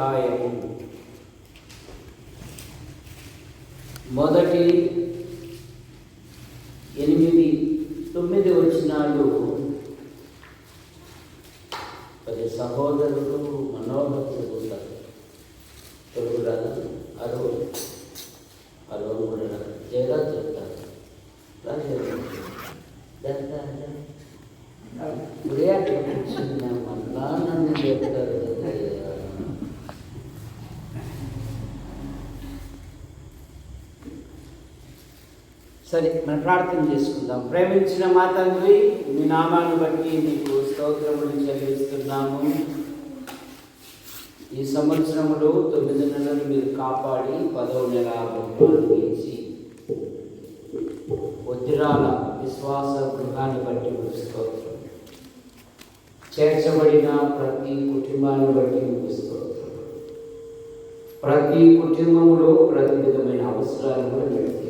అధ్యాయము మొదటి 8-9 వచనాలు పది సహోదరులు మనోహర్ తెలుగు రాదు అరవై కూడా జయరా చెప్తారు మళ్ళా నన్ను చెప్తారు. సరే, మనం ప్రార్థన చేసుకుందాం. ప్రేమించిన మా తండ్రి, మీ నామాన్ని బట్టి నీకు స్తోత్రములు చెల్లిస్తున్నాము. ఈ సంవత్సరములో 9 నెలలు మీరు కాపాడి 10వ నెల ఇచ్చి వజ్రాల విశ్వాస గృహాన్ని బట్టి మీకు స్తోత్రం. చేర్చబడిన ప్రతి కుటుంబాన్ని బట్టి మీకు స్తోత్రం. ప్రతి కుటుంబంలో ప్రతి విధమైన అవసరాలను నెరవేర్చారు.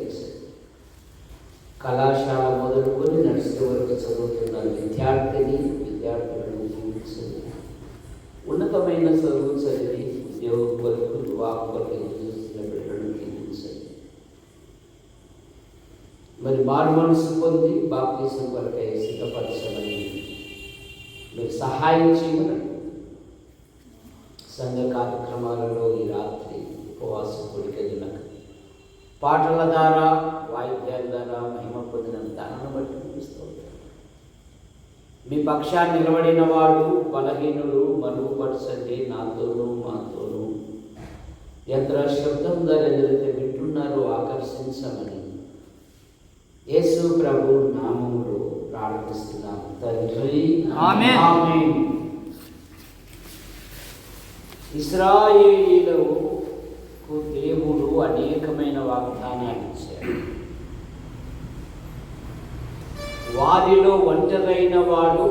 కళాశాల మొదలుకొని నర్సరీ వరకు చదువుతున్న విద్యార్థులను జీవించండి. ఉన్నతమైన చదువు చదివి ఉద్యోగ కొరకు వివాహ కొరకు చూస్తున్న బిడ్డలను జీవించండి. మరి మారు మనసు పొంది బాప్తిసం కొరకై సిద్ధపరచమని మీరు సహాయం చేయమని సంఘ కార్యక్రమాలలో ఈ రాత్రి ఉపవాసం కొడికెళ్ళినాక పాటల ద్వారా వాయిద్యాల ద్వారా మహిమ పొందిన విధానాన్ని బట్టి చూపిస్తూ మీ పక్షాన్ని నిలబడిన వాడు బలహీనుడు మరుగుపరచండి. నాతోనూ మాతోనూ యంత్ర శబ్దం ద్వారా ఎదురైతే వింటున్నారో ఆకర్షించమని యేసు ప్రభు నామములో ప్రార్థిస్తున్నాం తండ్రి, ఆమేన్. ఇశ్రాయేలీయులకు దేవుడు అనేకమైన వాగ్దానాలు ఇచ్చాడు. వారిలో ఒంటరైన వాడు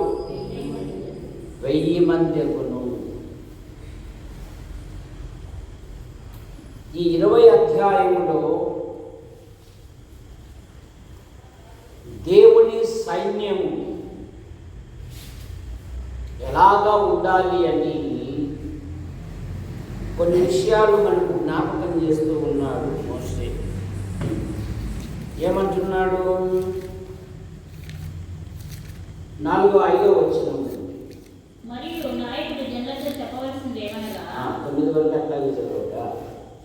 1000 మంది అగును. ఈ 20 అధ్యాయములో దేవుని సైన్యము ఎలాగా ఉండాలి అని కొన్ని విషయాలు మనకు జ్ఞాపకం చేస్తూ ఉన్నాడు మోషే. ఏమంటున్నాడు? 4-5 వచనం. మరియు నాయకుడు జనులతో చెప్పవలసింది ఏమనగా, 9 వరకు అట్లాగే చదవగా,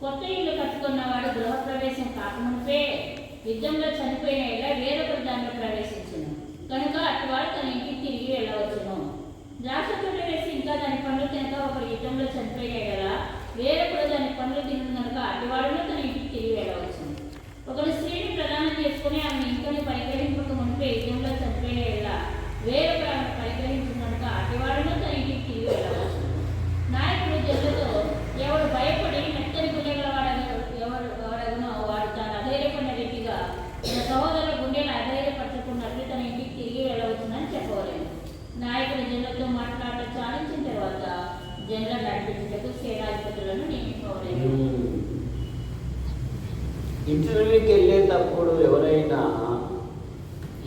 కొత్త ఇల్లు కట్టుకున్నవాడు గృహప్రవేశం కాకముందే యుద్ధంలో చనిపోయిన ఇలా వేరొకరు దానిలో ప్రవేశించును. కనుక అటువాడు తన ఇంటికి తిరిగి వెళ్ళవచ్చును. ద్రాక్ష తోట వేసి ఇంకా దాని పండ్లు తినక ఒకరు యుద్ధంలో చనిపోయిన ఇలా వేరొకరు దాని పండ్లు తినను కనుక అటువాడును తన ఇంటికి తిరిగి వెళ్ళవచ్చును. ఒకరు స్త్రీని ప్రదానం చేసుకుని ఆమె ఇంటిని పరిగ్రహింపక మునిపే యుద్ధంలో చనిపోయిన ఇలా వేరొకరు ఆమె పరిగ్రహించిన కనుక అటువాడును తన ఇంటికి తిరిగి వెళ్ళవచ్చును. నాయకుడు జనులతో, ఎవడు భయపడి మెత్తని గుండెగలవాడగునో వాడు తాను అధైర్యపడిన రీతిగా తన సహోదరుల గుండెను అధైర్యపరచుకున్నట్లు తన ఇంటికి తిరిగి వెళ్ళవచ్చునని చెప్పవలేదు. నాయకుడు జనులతో మాట్లాడటం చాలించిన తర్వాత జనులను నడిపించుటకు సేనాధిపతులను నియమించవలేదు. ఇంటర్వ్యూకి వెళ్ళేటప్పుడు ఎవరైనా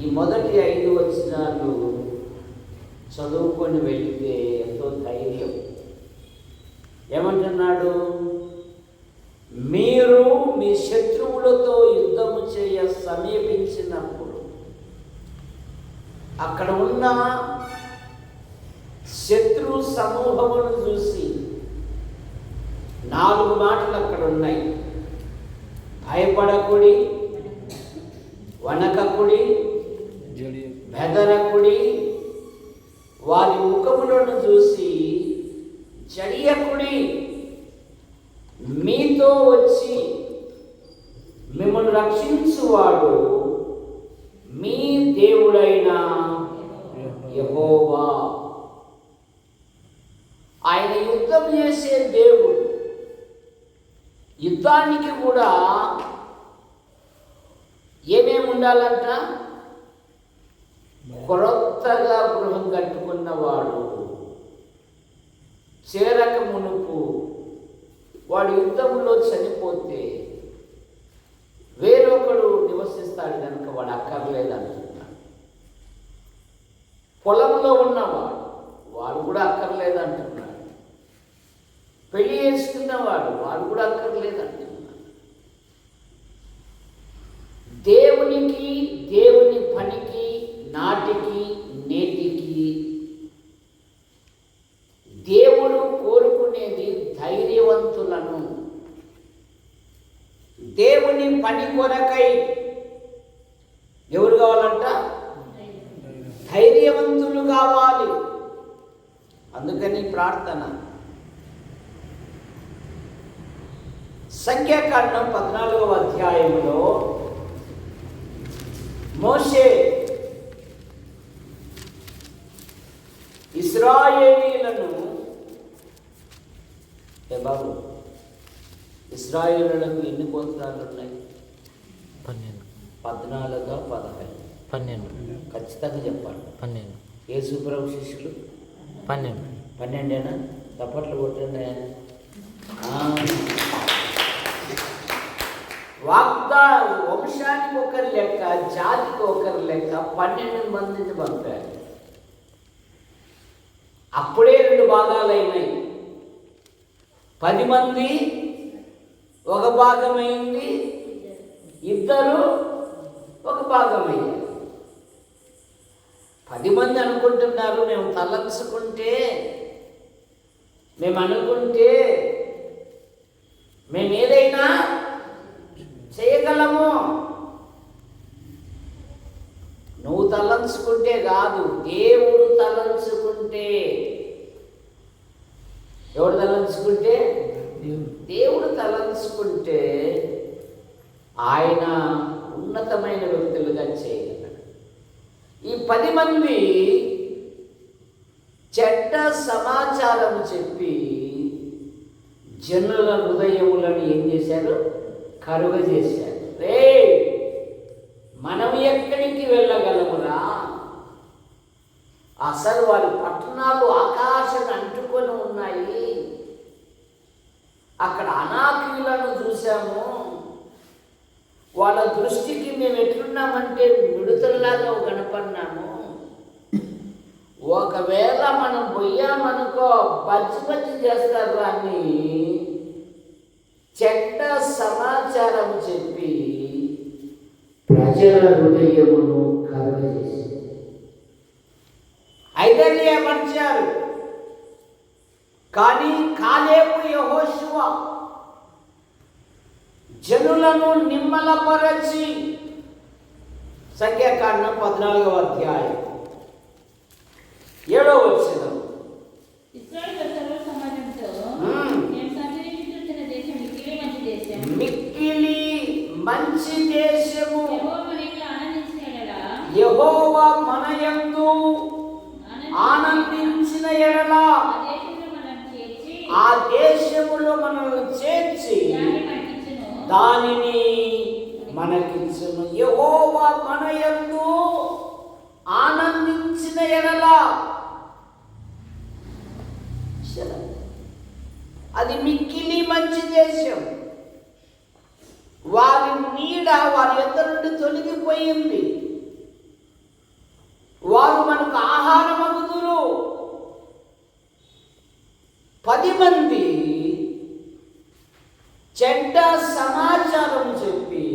ఈ మొదటి 5 వచనాలు చదువుకొని వెళితే ఎంతో ధైర్యం. ఏమంటున్నాడు? మీరు మీ శత్రువులతో యుద్ధము చేయ సమీపించినప్పుడు అక్కడ ఉన్న శత్రు సమూహమును చూసి 4 మాటలు అక్కడ ఉన్నాయి. భయపడకుడి, వనకకుడి, బెదరకుడి, వారి ముఖములను చూసి జడియకుడి. మీతో వచ్చి మిమ్మల్ని రక్షించువాడు మీ దేవుడైన యెహోవా. ఆయన యుద్ధం చేసే దేవుడు. యుద్ధానికి కూడా ఏమేమి ఉండాలంట? కొత్తగా గృహం కట్టుకున్నవాడు చేరక మునుపు వాడు యుద్ధంలో చనిపోతే వేరొకడు నివసిస్తాడు కనుక వాడు అక్కర్లేదంటున్నాడు. పొలంలో ఉన్నవాడు వాడు కూడా అక్కర్లేదంటున్నాడు. పెళ్లి పెళ్లి చేసుకున్నవాడు వాడు కూడా అక్కర్లేదంటున్నాడు. దేవునికి, దేవుని పనికి, నాటికి నేటికి దేవుడు కోరుకునేది ధైర్యవంతులను. దేవుని పని కొరకై ఎవరు కావాలంట? ధైర్యవంతులు కావాలి. అందుకని ప్రార్థన. సంఖ్యాకాండం 14వ అధ్యాయంలో మోషే ఇశ్రాయేలీయులను బాబు ఇశ్రాయేలీయులకు ఎన్ని గోత్రాలు ఉన్నాయి? 14 15 ఖచ్చితంగా చెప్పాలి. 12 యేసుప్రభు శిష్యులు 12 తప్పట్లు కొట్టండి. వంశానికి ఒకరి లెక్క, జాతికి ఒకరి లెక్క 12 మందిని పంపారు. అప్పుడే 2 భాగాలైనాయి. 10 మంది ఒక భాగమైంది, 2 ఒక భాగమయ్యారు. 10 మంది అనుకుంటున్నారు మేము తలంచుకుంటే, మేము అనుకుంటే మేము ఏదైనా చేయగలము. నువ్వు తలంచుకుంటే కాదు, దేవుడు తలంచుకుంటే. ఎవడు తలంచుకుంటే? దేవుడు తలంచుకుంటే ఆయన ఉన్నతమైన వ్యక్తులుగా చేయగలడు. ఈ 10 మంది చెడ్డ సమాచారం చెప్పి జనుల హృదయములను ఏం చేశారు? కరుగజేశారు. రే, మనం ఎక్కడికి వెళ్ళగలమురా? అసలు వారి పట్టణాలు ఆకాశాన్ని అంటుకొని ఉన్నాయి. అక్కడ అనాకీలను చూసాము. వాళ్ళ దృష్టికి మేము ఎట్లున్నామంటే మిడతల్లాగా కనపడినాము. ఒకవేళ మనం పోయామనుకో బజ్జి చేస్తారు అని చెడ్డ సమాచారం చెప్పి ప్రజల హృదయమును కలగజేసి ఐదర్యపరిచారు. కానీ కాలేబు యెహోషువ జనులను నిమ్మలపరచి, సంఖ్యాకాండం 14వ అధ్యాయం 7వ వచనం, మిక్కిలి మంచి దేశము యెహోవా మన యందు ఆనందించిన ఎడల ఆ దేశములో మనల్ని చేర్చి దానిని మనకిచ్చును. యెహోవా మన యందు ఆనందించిన ఎడల అది మిక్కిలి మంచి దేశం. వారి నీడ వారి యొద్ద నుండి తొలగిపోయింది. వారు మనకు ఆహారమగుదురు. 10 మంది చెడ్డ సమాచారం చెప్పి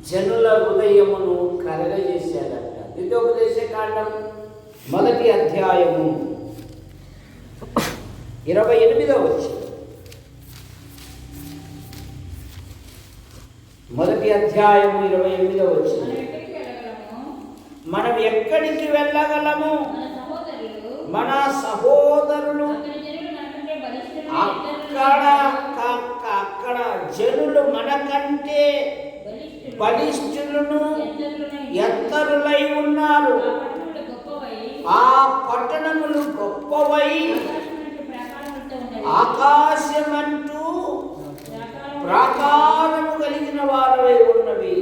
జనుల హృదయమును కలగజేశారట. ద్వితీయోపదేశకాండం 1వ అధ్యాయము 28వ వచనం. 1వ అధ్యాయము 28వ వచనం. మనం ఎక్కడికి వెళ్ళగలము? మన సహోదరులు అక్కడ జనులు మనకంటే బలిష్ఠులను ఎత్తరులై ఉన్నారు. ఆ పట్టణములు గొప్పవై ఆకాశమంటూ ప్రాకారము కలిగిన వారై ఉన్నవి.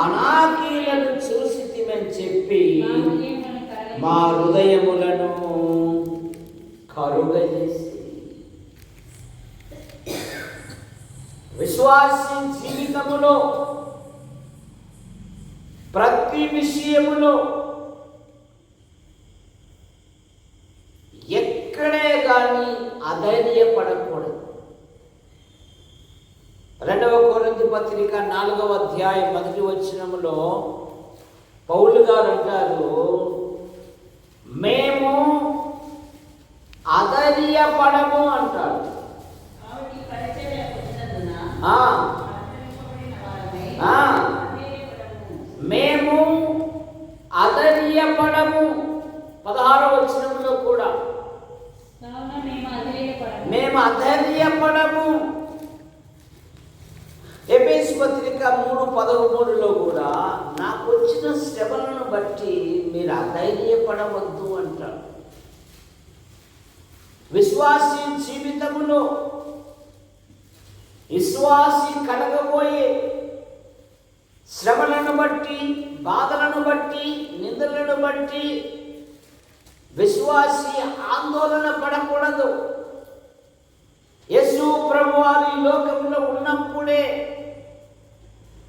అనాకీలను చూసితిమని చెప్పి మా హృదయములను కరుగజేసి, విశ్వాసి జీవితములో ప్రతి విషయములో ఎక్కడే కానీ అధైర్యపడకూడదు. 2వ కొరింథీ పత్రిక 4వ అధ్యాయం 1వ వచనములో పౌలు గారు అంటారు, మేము అధైర్యపడము అంటాడు. మేము అధైర్యపడము. 16వ వచనంలో కూడా మేము అధైర్యపడము. ఎఫెసీ పత్రిక 3:13లో కూడా నాకు వచ్చిన శ్రమలను బట్టి మీరు అధైర్యపడవద్దు అంటారు. విశ్వాసీ జీవితములో విశ్వాసీ కలగబోయే శ్రమలను బట్టి, బాధలను బట్టి, నిందలను బట్టి విశ్వాసీ ఆందోళన పడకూడదు. యేసు ప్రభువారు ఈ లోకంలో ఉన్నప్పుడే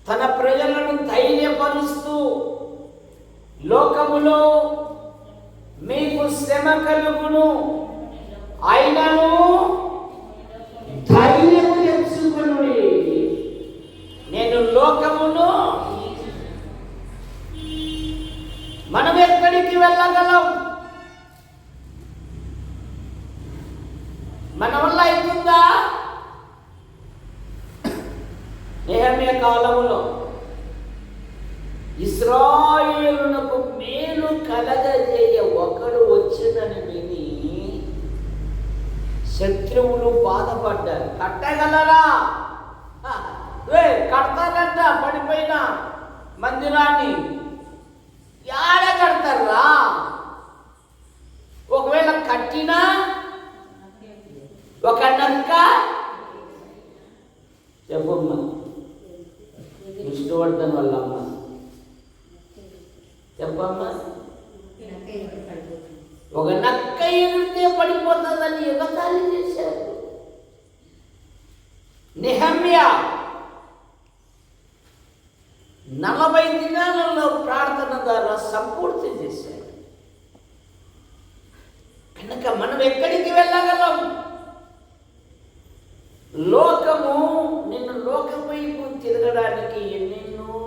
తన ప్రజలను ధైర్యపరుస్తూ, లోకములో మీకు శ్రమ కలుగును, అయినను ధైర్యము తెచ్చుకొనుడి, నేను లోకమును. మనం ఎక్కడికి వెళ్ళగలం? మన వల్ల అవుతుందా? నెహెమ్యా కాలములో ఇశ్రాయేలునకు మేలు కలగజేయ ఒకడు వచ్చునని విని శత్రువులు బాధపడ్డారు. కట్టగలరా? కడతారంట పడిపోయిన మందిరాన్ని. యాడ కడతారా? ఒకవేళ కట్టినా ఒక నక్క చెప్పమ్మా, విష్ణువర్ధన్ వాళ్ళ అమ్మ చెప్పమ్మా, ఒక నక్క ఎగిరితే పడిపోతుందని ఎగతాళి చేశారు. నెహెమ్యా 40 దినాలలో ప్రార్థన ద్వారా సంపూర్తి చేశాడు. కనుక మనం ఎక్కడికి వెళ్ళగలం? లోకము నిన్ను లోకం వైపు తిరగడానికి ఎన్నెన్నో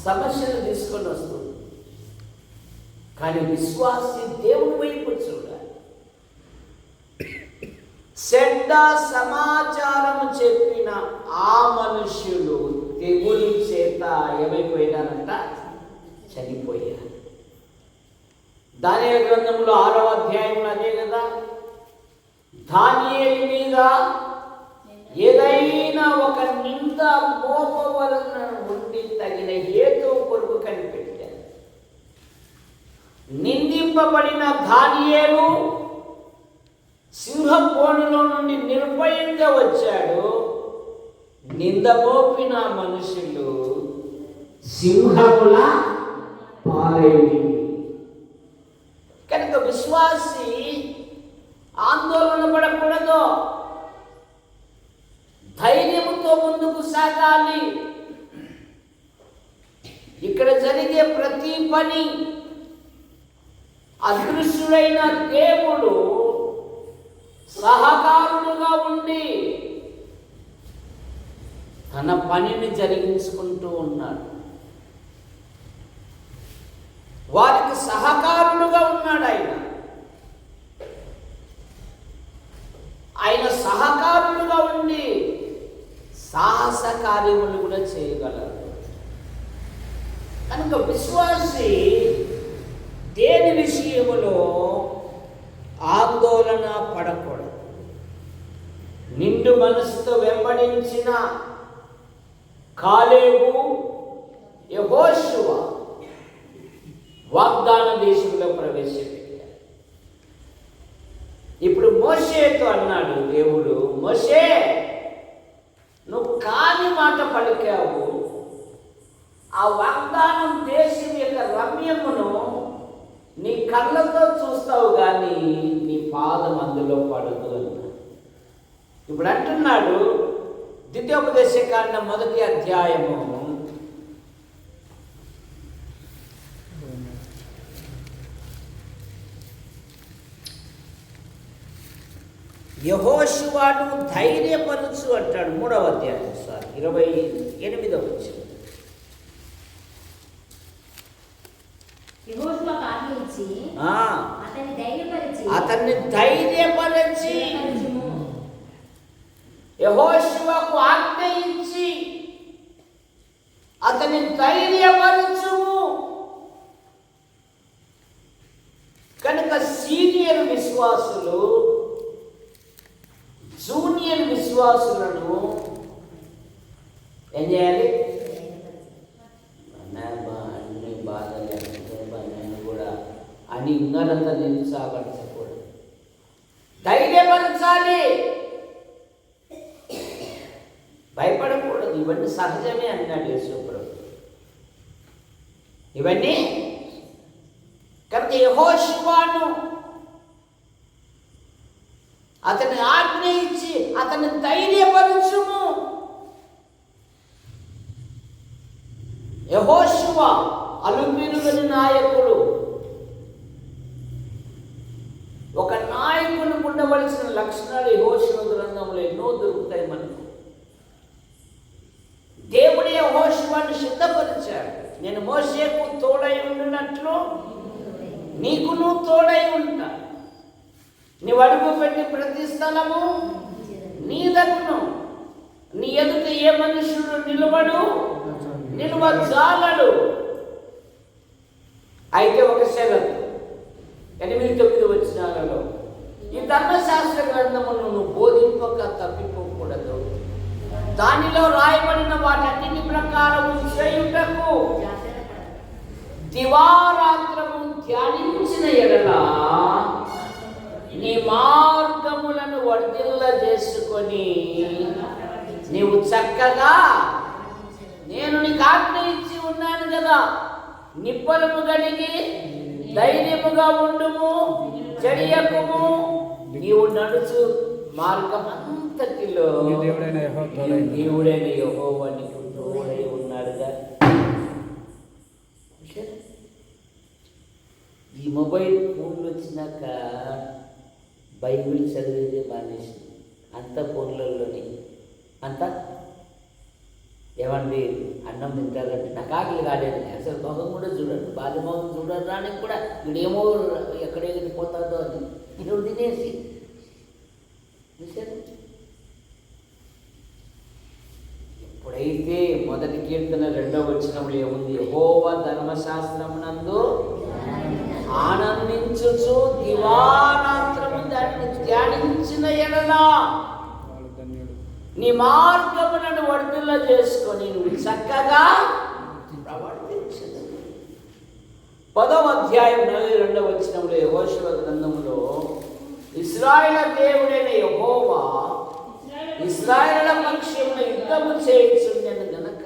సమస్యలు తీసుకొని వస్తుంది. కానీ విశ్వాసి దేవుని వైపు చూడాలి. చెడ్డ సమాచారము చెప్పిన ఆ మనుష్యులు తెగులు చేత ఏమైపోయినారంట? చనిపోయారు. దానియేలు గ్రంథంలో 6వ అధ్యాయంలో అదే కదా, దానియేలు మీద ఏదైనా ఒక నింద మోపవలన ఉండి తగిన హేతువు కొరకు కనిపెట్టారు. నిందింపబడిన దానియేలు సింహకోణులో నుండి నిర్భయంగా వచ్చాడు. నింద మోపిన మనుషులు సింహముల పాలైంది. కనుక విశ్వాసి ఆందోళన పడకూడదు, ధైర్యముతో ముందుకు సాగాలి. ఇక్కడ జరిగే ప్రతి పని అదృశ్యుడైన దేవుడు సహకారుడుగా ఉండి తన పనిని జరిగించుకుంటూ ఉన్నాడు. వారికి సహకారుడుగా ఉన్నాడు ఆయన సహకారుడుగా ఉండి సాహస కార్యములు కూడా చేయగలరు. కనుక విశ్వాసి దేని విషయములో ఆందోళన పడకూడదు. నిండు మనసుతో వెంబడించిన కాలేబు, యెహోషువ వాగ్దాన దేశంలో ప్రవేశపెట్టారు. ఇప్పుడు మోషేతో అన్నాడు దేవుడు, మోషే నువ్వు కాని మాట పలికావు, ఆ వాగ్దానం దేశం యొక్క రమ్యమును నీ కళ్ళతో చూస్తావు కానీ నీ పాదం అందులో పడదు అన్నాడు. ఇప్పుడు అంటున్నాడు ద్వితీయోపదేశకాండం 1వ అధ్యాయము 5 యెహోషువను ధైర్యపరచు అంటాడు 3వ అధ్యాయం 28వ వచనం. యెహోషువకు ఆజ్ఞ ఇచ్చి అతన్ని ధైర్యపరచి యెహోషువకు ఆజ్ఞ ఇచ్చి అతన్ని ధైర్యపరచుము. కనుక సీనియర్ విశ్వాసులు జూనియర్ విశ్వాసులను ఏం చేయాలి? అన్ని బాధలే నేను కూడా అని ఉన్నదంతా నిరుత్సాహపరచకూడదు, ధైర్యపరచాలి, భయపడకూడదు. ఇవన్నీ సహజమే అన్నాడు యేసుప్రభు. ఇవన్నీ కనుక యెహోషువను అతని ఆజ్ఞ ఇచ్చి అతన్ని ధైర్యపరచుము. యెహోషువ అలుపెరుగని నాయకుడు. ఒక నాయకుని ఉండవలసిన లక్షణాలు యెహోషువ గ్రంథంలో ఎన్నో దొరుకుతాయి మనకు. దేవుడే యెహోషువను సిద్ధపరిచాడు. నేను మోషేకు తోడై ఉండినట్లు నీకును తోడై ఉంటా. నీవు అడుగు పెట్టి ప్రతి స్థలము నీ దగ్గును. నీ ఎదుట ఏ మనుషుడు నిలువజాలడు. అయితే ఒక షరతు 8-9 వచనాలలో ఈ ధర్మశాస్త్ర గ్రంథమును నువ్వు బోధింపక తప్పిపోకూడదు. దానిలో రాయబడిన వాటన్నిటి ప్రకారం చేయుటకు దివారాత్రము ధ్యానించిన ఎడల నీ మార్గములను వర్ధిల్ల చేసుకొని నీవు చక్కగా, నేను నీకు ఆజ్ఞ ఇచ్చి ఉన్నాను కదా, నిప్పలను గడిగి ధైర్యముగా ఉండుము, చెడియకుము. నీవు నడుచు మార్గం అంతటిలో దేవుడైన యెహోవా నీకు తోడై ఉన్నాడుగా. ఈ మొబైల్ ఫోన్లు వచ్చినాక బైబిల్ చదివేది మానేసి అంత ఫోన్లలోని అంతా ఏమండి అన్నం తింటారంటే నాకు ఆకలి కాలేదు, అసలు మొహం కూడా చూడండి, బాల్య మొహం చూడడానికి కూడా వీడేమో ఎక్కడెక్కడికి పోతాదో అని ఈరోజు తినేసి ఎప్పుడైతే మొదటి కీర్తన 2వ వచనంలో ఏముంది? యెహోవా ధర్మశాస్త్రమునందు ఆనందించుచు దివారాత్రము దాన్ని ధ్యానించిన ఎడల నీ మార్గములను వర్ధిల్ల చేసుకొని నువ్వు చక్కగా ప్రవర్తించదు. 10వ అధ్యాయం 42వ వచనంలో యెహోషువ గ్రంథంలో ఇశ్రాయేలు దేవుడైన యెహోవా ఇశ్రాయేలు పక్షమున యుద్ధము చేయుచుండెను గనుక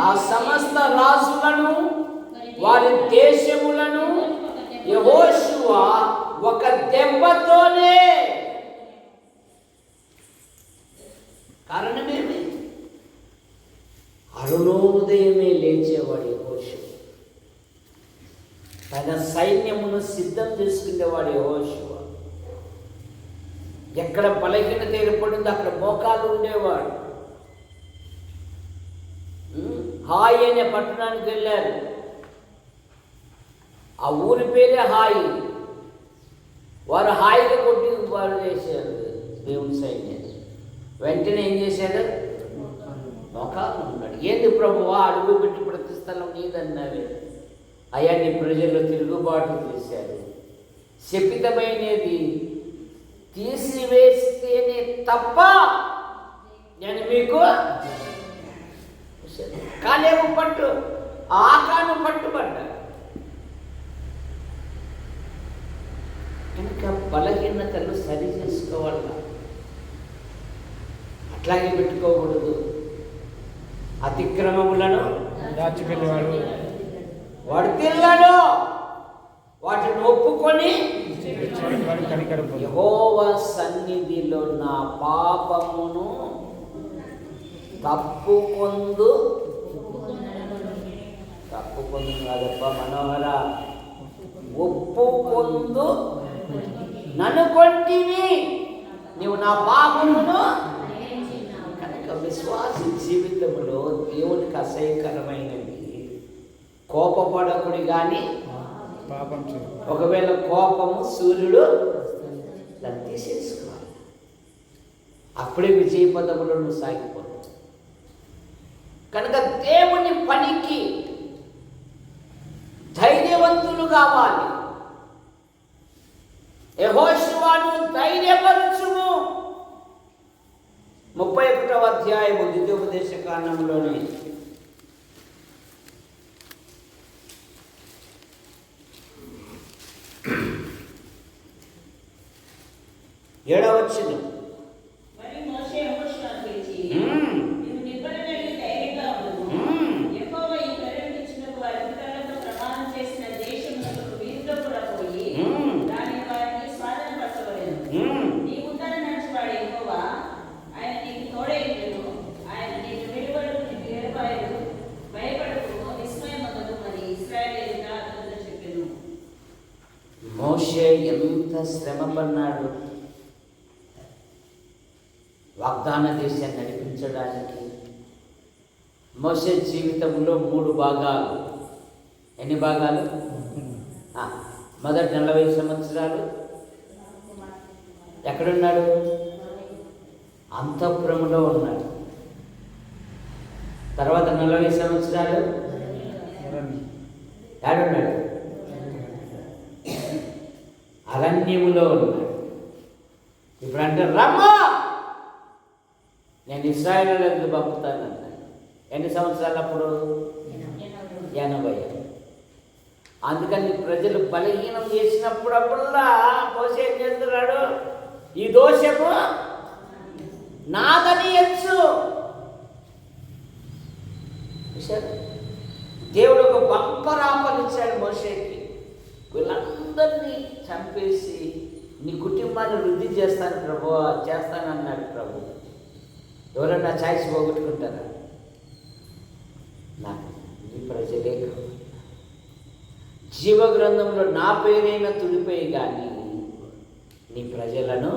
ఆ సమస్త రాజులను వారి దేశములను యెహోషువ ఒక దెబ్బతోనే, కారణమేమి? అరుణోదయమే లేచేవాడు యెహోషువ. తన సైన్యమును సిద్ధం చేసుకునేవాడు యెహోషువ. ఎక్కడ బలహీనత ఏర్పడిందో అక్కడ మోకాలు ఉండేవాడు. హాయి అనే పట్టణానికి వెళ్ళారు. ఆ ఊరి పేరే హాయి. వారు హాయిగా కొట్టి వారు చేశారు దేవుని సైన్యం. వెంటనే ఏం చేశారు? మోకాలు ఉన్నాడు. ఏంది ప్రభువా అడుగు పెట్టి ప్రతి స్థలం నీదన్నావే? అయ్యా నీ ప్రజల్లో తిరుగుబాటు చేశారు, శపితమైనది తీసివేస్తేనే తప్ప నేను మీకు కాలేవు పట్టు ఆకాను పట్టుబడ్డా. కనుక బలహీనతలు సరి చేసుకోవాలి, అట్లాగే పెట్టుకోకూడదు. అతిక్రమములను దాచిపెట్టేవాడు వర్ధిల్లడు, వాటిని ఒప్పుకొని యెహోవా సన్నిధిలో నా పాపమును తప్పుకొందు కాదప్ప మనోహర, ఒప్పుకొందు నన్ను కొట్టివి నీవు నా పాపమును. దయచేసినావు. కనుక విశ్వాసి జీవితంలో దేవునికి అసహ్యకరమైనది కోపపడకుడి కానీ పాపం చేయ. ఒకవేళ కోపము సూర్యుడు దాన్ని తీసేసుకోవాలి. అప్పుడే విజయ పదములో నువ్వు సాగిపోతావు. కనుక దేవుని పనికి ధైర్యవంతులు కావాలి. యెహోషువను ధైర్యపరచుము. 31వ అధ్యాయము ద్వితీయోపదేశ కాండంలోని 7వ వచనం. మరి మోషే యెహోషువను పిలిచి, మ్మ్. నీవు నిబ్బర కలిగి ధైర్యంగా ఉండుము. మ్మ్. యెహోవా ఈ ప్రజలకిచ్చినకు వారి పితరులతో ప్రమాణం చేసిన దేశమునకు వీరితో కూడా పోయి మ్మ్. దానిని వారికి స్వాధీనపరచవలెను. మ్మ్. నీ ముందర నడిచేవాడు యెహోవా, ఆయన నీకు తోడై ఉండును. ఆయన నిన్ను విడువడు, నిన్ను ఎడబాయడు. భయపడకు, విస్మయమగదు. మరి ఇశ్రాయేలీయుల అతనితో చెప్పెను. మోషే ఎంత శ్రమ పడినాడు వాగ్దాన దేశాన్ని నడిపించడానికి. మోషే జీవితంలో 3 భాగాలు. ఎన్ని భాగాలు? మొదటి 40 సంవత్సరాలు ఎక్కడున్నాడు? అంతఃపురములో ఉన్నాడు. తర్వాత 40 సంవత్సరాలు ఏడున్నాడు? అరణ్యములో ఉన్నాడు. ఇప్పుడు అంటే రమ్మా, నేను ఇశ్రాయేలులకు పంపుతానన్నాడు. ఎన్ని సంవత్సరాలు అప్పుడు? 80. అందుకని ప్రజలు బలహీనం చేసినప్పుడల్లా మోషే ఏం చేస్తున్నాడు? ఈ దోషము నాదని ఎంచు. దేవుడు ఒక బంపర్ ఆఫర్ ఇచ్చాడు మోషేకి. వీళ్ళందరినీ చంపేసి నీ కుటుంబాన్ని వృద్ధి చేస్తాను ప్రభు, చేస్తానన్నాడు ప్రభు. ఎవరన్నా ఛాయిస్ పోగొట్టుకుంటారా? నాకు నీ ప్రజలే కావాలి. జీవ గ్రంథంలో నా పేరైనా తుడిపోయి కానీ నీ ప్రజలను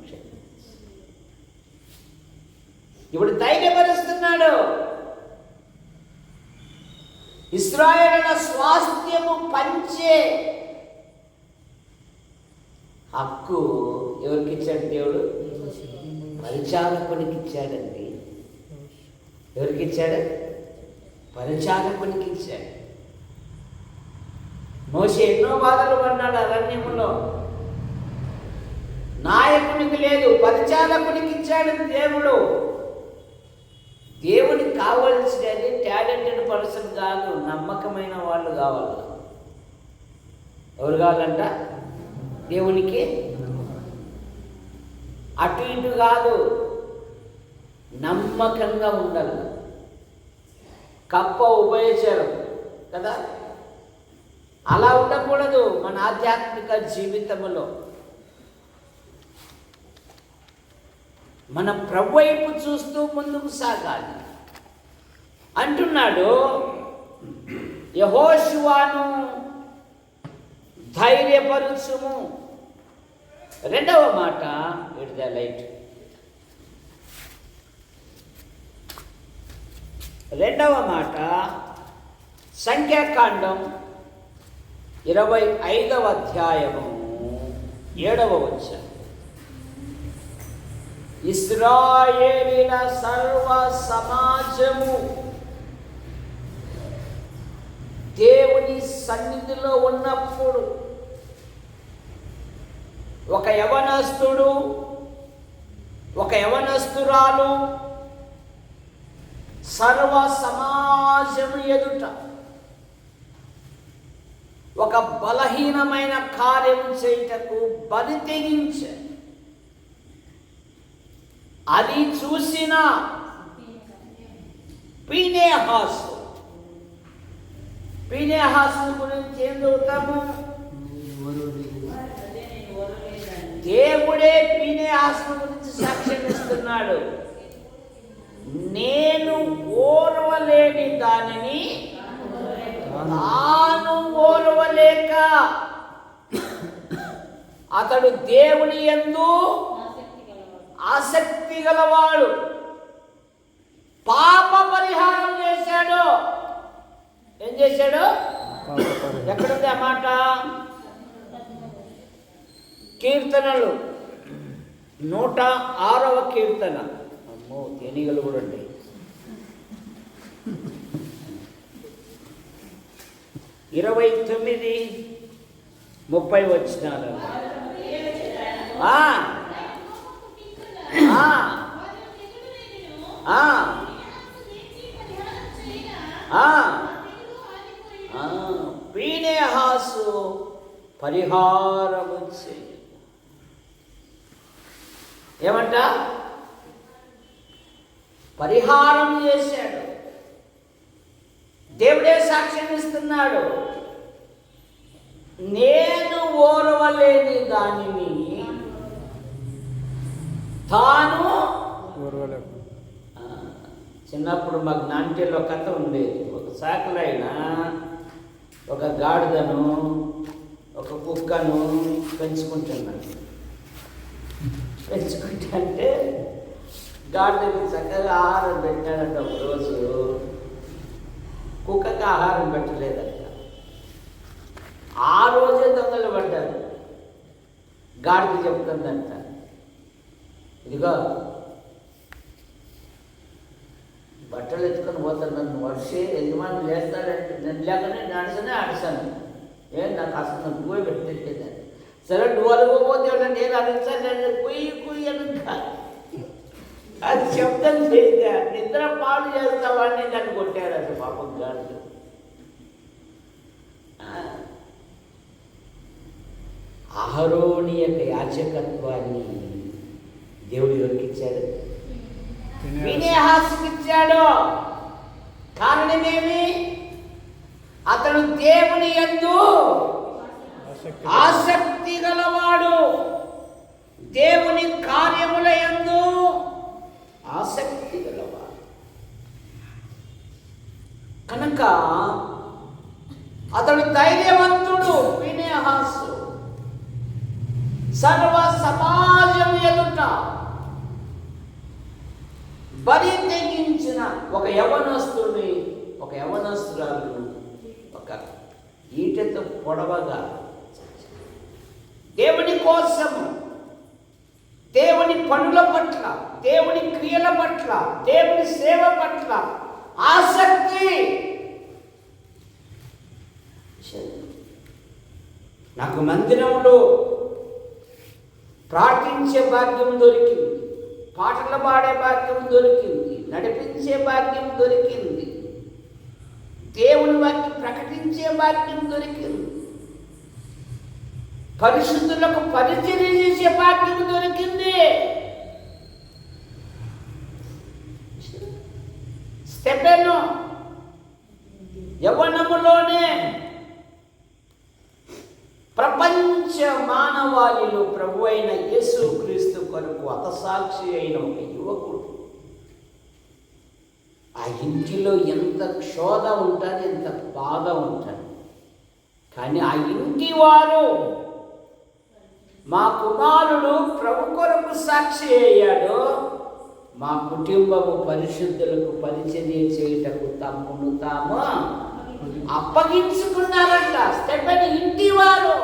క్షమించు. ఇప్పుడు ధైర్యపరుస్తున్నాడు. ఇశ్రాయేలుల స్వాస్థ్యము పంచే హక్కు ఎవరికి ఇచ్చాడు దేవుడు? పరిచారకునికి ఇచ్చాడండి. ఎవరికి ఇచ్చాడు? పరిచారకునికి ఇచ్చాడు. మోషే ఎన్నో బాధలు పడ్డాడు అరణ్యములో. నాయకునికి లేదు, పరిచారకునికి ఇచ్చాడు దేవుడు. దేవునికి కావాల్సినది టాలెంటెడ్ పర్సన్ కాదు, నమ్మకమైన వాళ్ళు కావాలి. ఎవరు కావాలంట? దేవునికి అటు ఇటు కాదు, నమ్మకంగా ఉండాలి. కప్ప ఉభయచరం కదా, అలా ఉండకూడదు. మన ఆధ్యాత్మిక జీవితంలో మన ప్రభు వైపు చూస్తూ ముందుకు సాగాలి అంటున్నాడు. యెహోషువను ధైర్యపరుచుము. 2వ మాట, ఇట్ ద లైట్. 2వ మాట సంఖ్యాకాండం 25వ అధ్యాయము 7వ వచనం. ఇశ్రాయేలీల సర్వ సమాజము దేవుని సన్నిధిలో ఉన్నప్పుడు ఒక యవనస్తుడు, ఒక యవనస్తురాలు సర్వ సమాజము ఎదుట ఒక బలహీనమైన కార్యం చేయుటకు బలి తెగించారు. అది చూసిన ఫీనెహాసు గురించి ఏం చదువుతాము? దేవుడే ఫీనెహాసు గురించి సాక్ష్యం ఇస్తున్నాడు. నేను ఓర్వలేని దానిని తాను ఓర్వలేక అతడు దేవుని యందు ఆసక్తి గలవాడు, పాప పరిహారం చేశాడు. ఏం చేశాడు? ఎక్కడుంది ఆ మాట? కీర్తనలు 106వ కీర్తన. అమ్మో, తేనీగలు కూడా ఉంటాయి. 29:30 వచ్చినారు. ఫీనెహాసు పరిహారము చేయి. ఏమంట? పరిహారం చేశాడు. దేవుడే సాక్ష్యం ఇస్తున్నాడు. నేను ఓర్వలేని దానిని తాను ఓర్వలేడు. చిన్నప్పుడు మాకు నాట్యంలో కథ ఉండేది. ఒక సాకులైన ఒక గాడిదను ఒక కుక్కను పెంచుకుంటున్నాడు. పెంచుకుంటే గాడిదకి చక్కగా ఆహారం పెట్టాడంట. ఒకరోజు కుక్కకి ఆహారం పెట్టలేదంట. ఆ రోజే దొంగలు పడ్డారు. గాడిద చెప్తుందంట, ఇదిగో బట్టలు ఎత్తుకొని పోతాను, నన్ను వర్షే యజమాని లేస్తాడంటే నేను లేకనే అడిసాను. నాకు అసలు నువ్వే పెట్టేదాన్ని. సరే నువ్వు అలుగుపోతే నేను అడిచాను, కుయ్యి కుయ్యి అని అది శబ్దం చేస్తే నిద్ర పాడు చేస్తావాడిని నన్ను కొట్టాడు. అసలు పాపం గాడిద. అహరోని యొక్క యాజకత్వాన్ని దేవుడు ఎవరికి ఇచ్చాడు? ఫీనెహాసుకి ఇచ్చాడు. కారణమేమి? అతడు దేవుని యందు ఆసక్తి గలవాడు, దేవుని కార్యముల యందు ఆసక్తి గలవాడు. కనుక అతడు ధైర్యవంతుడు. ఫీనెహాసు సర్వ సమాజం ఎదుట బలి తెగించిన ఒక యవనస్తుని, ఒక యవనస్తురాలను ఒక ఈటెతో పొడవగా దేవుని కోసము, దేవుని పనుల పట్ల, దేవుని క్రియల పట్ల, దేవుని సేవ పట్ల ఆసక్తి. నాకు మందిరంలో ప్రార్థించే భాగ్యం దొరికింది, పాటలు పాడే భాగ్యం దొరికింది, నడిపించే భాగ్యం దొరికింది, దేవుని వాక్యం ప్రకటించే భాగ్యం దొరికింది, పరిశుద్ధులకు పరిచర్య చేసే భాగ్యం దొరికింది. స్టెఫెను యవ్వనములోనే ప్రపంచ మానవాళిలో ప్రభు అయిన యేసుక్రీస్తు కొరకు హతసాక్షి అయిన ఒక యువకుడు. ఆ ఇంటిలో ఎంత క్షోధ ఉంటుంది, ఎంత బాధ ఉంటుంది. కానీ ఆ ఇంటి వారు, మా కుమారుడు ప్రభు కొరకు సాక్షి అయ్యాడు, మా కుటుంబము పరిశుద్ధులకు పరిచర్య చేయుటకు తమ్మును తాము అప్పగించుకున్నారంట. స్టెఫెను ఇంటి వారు.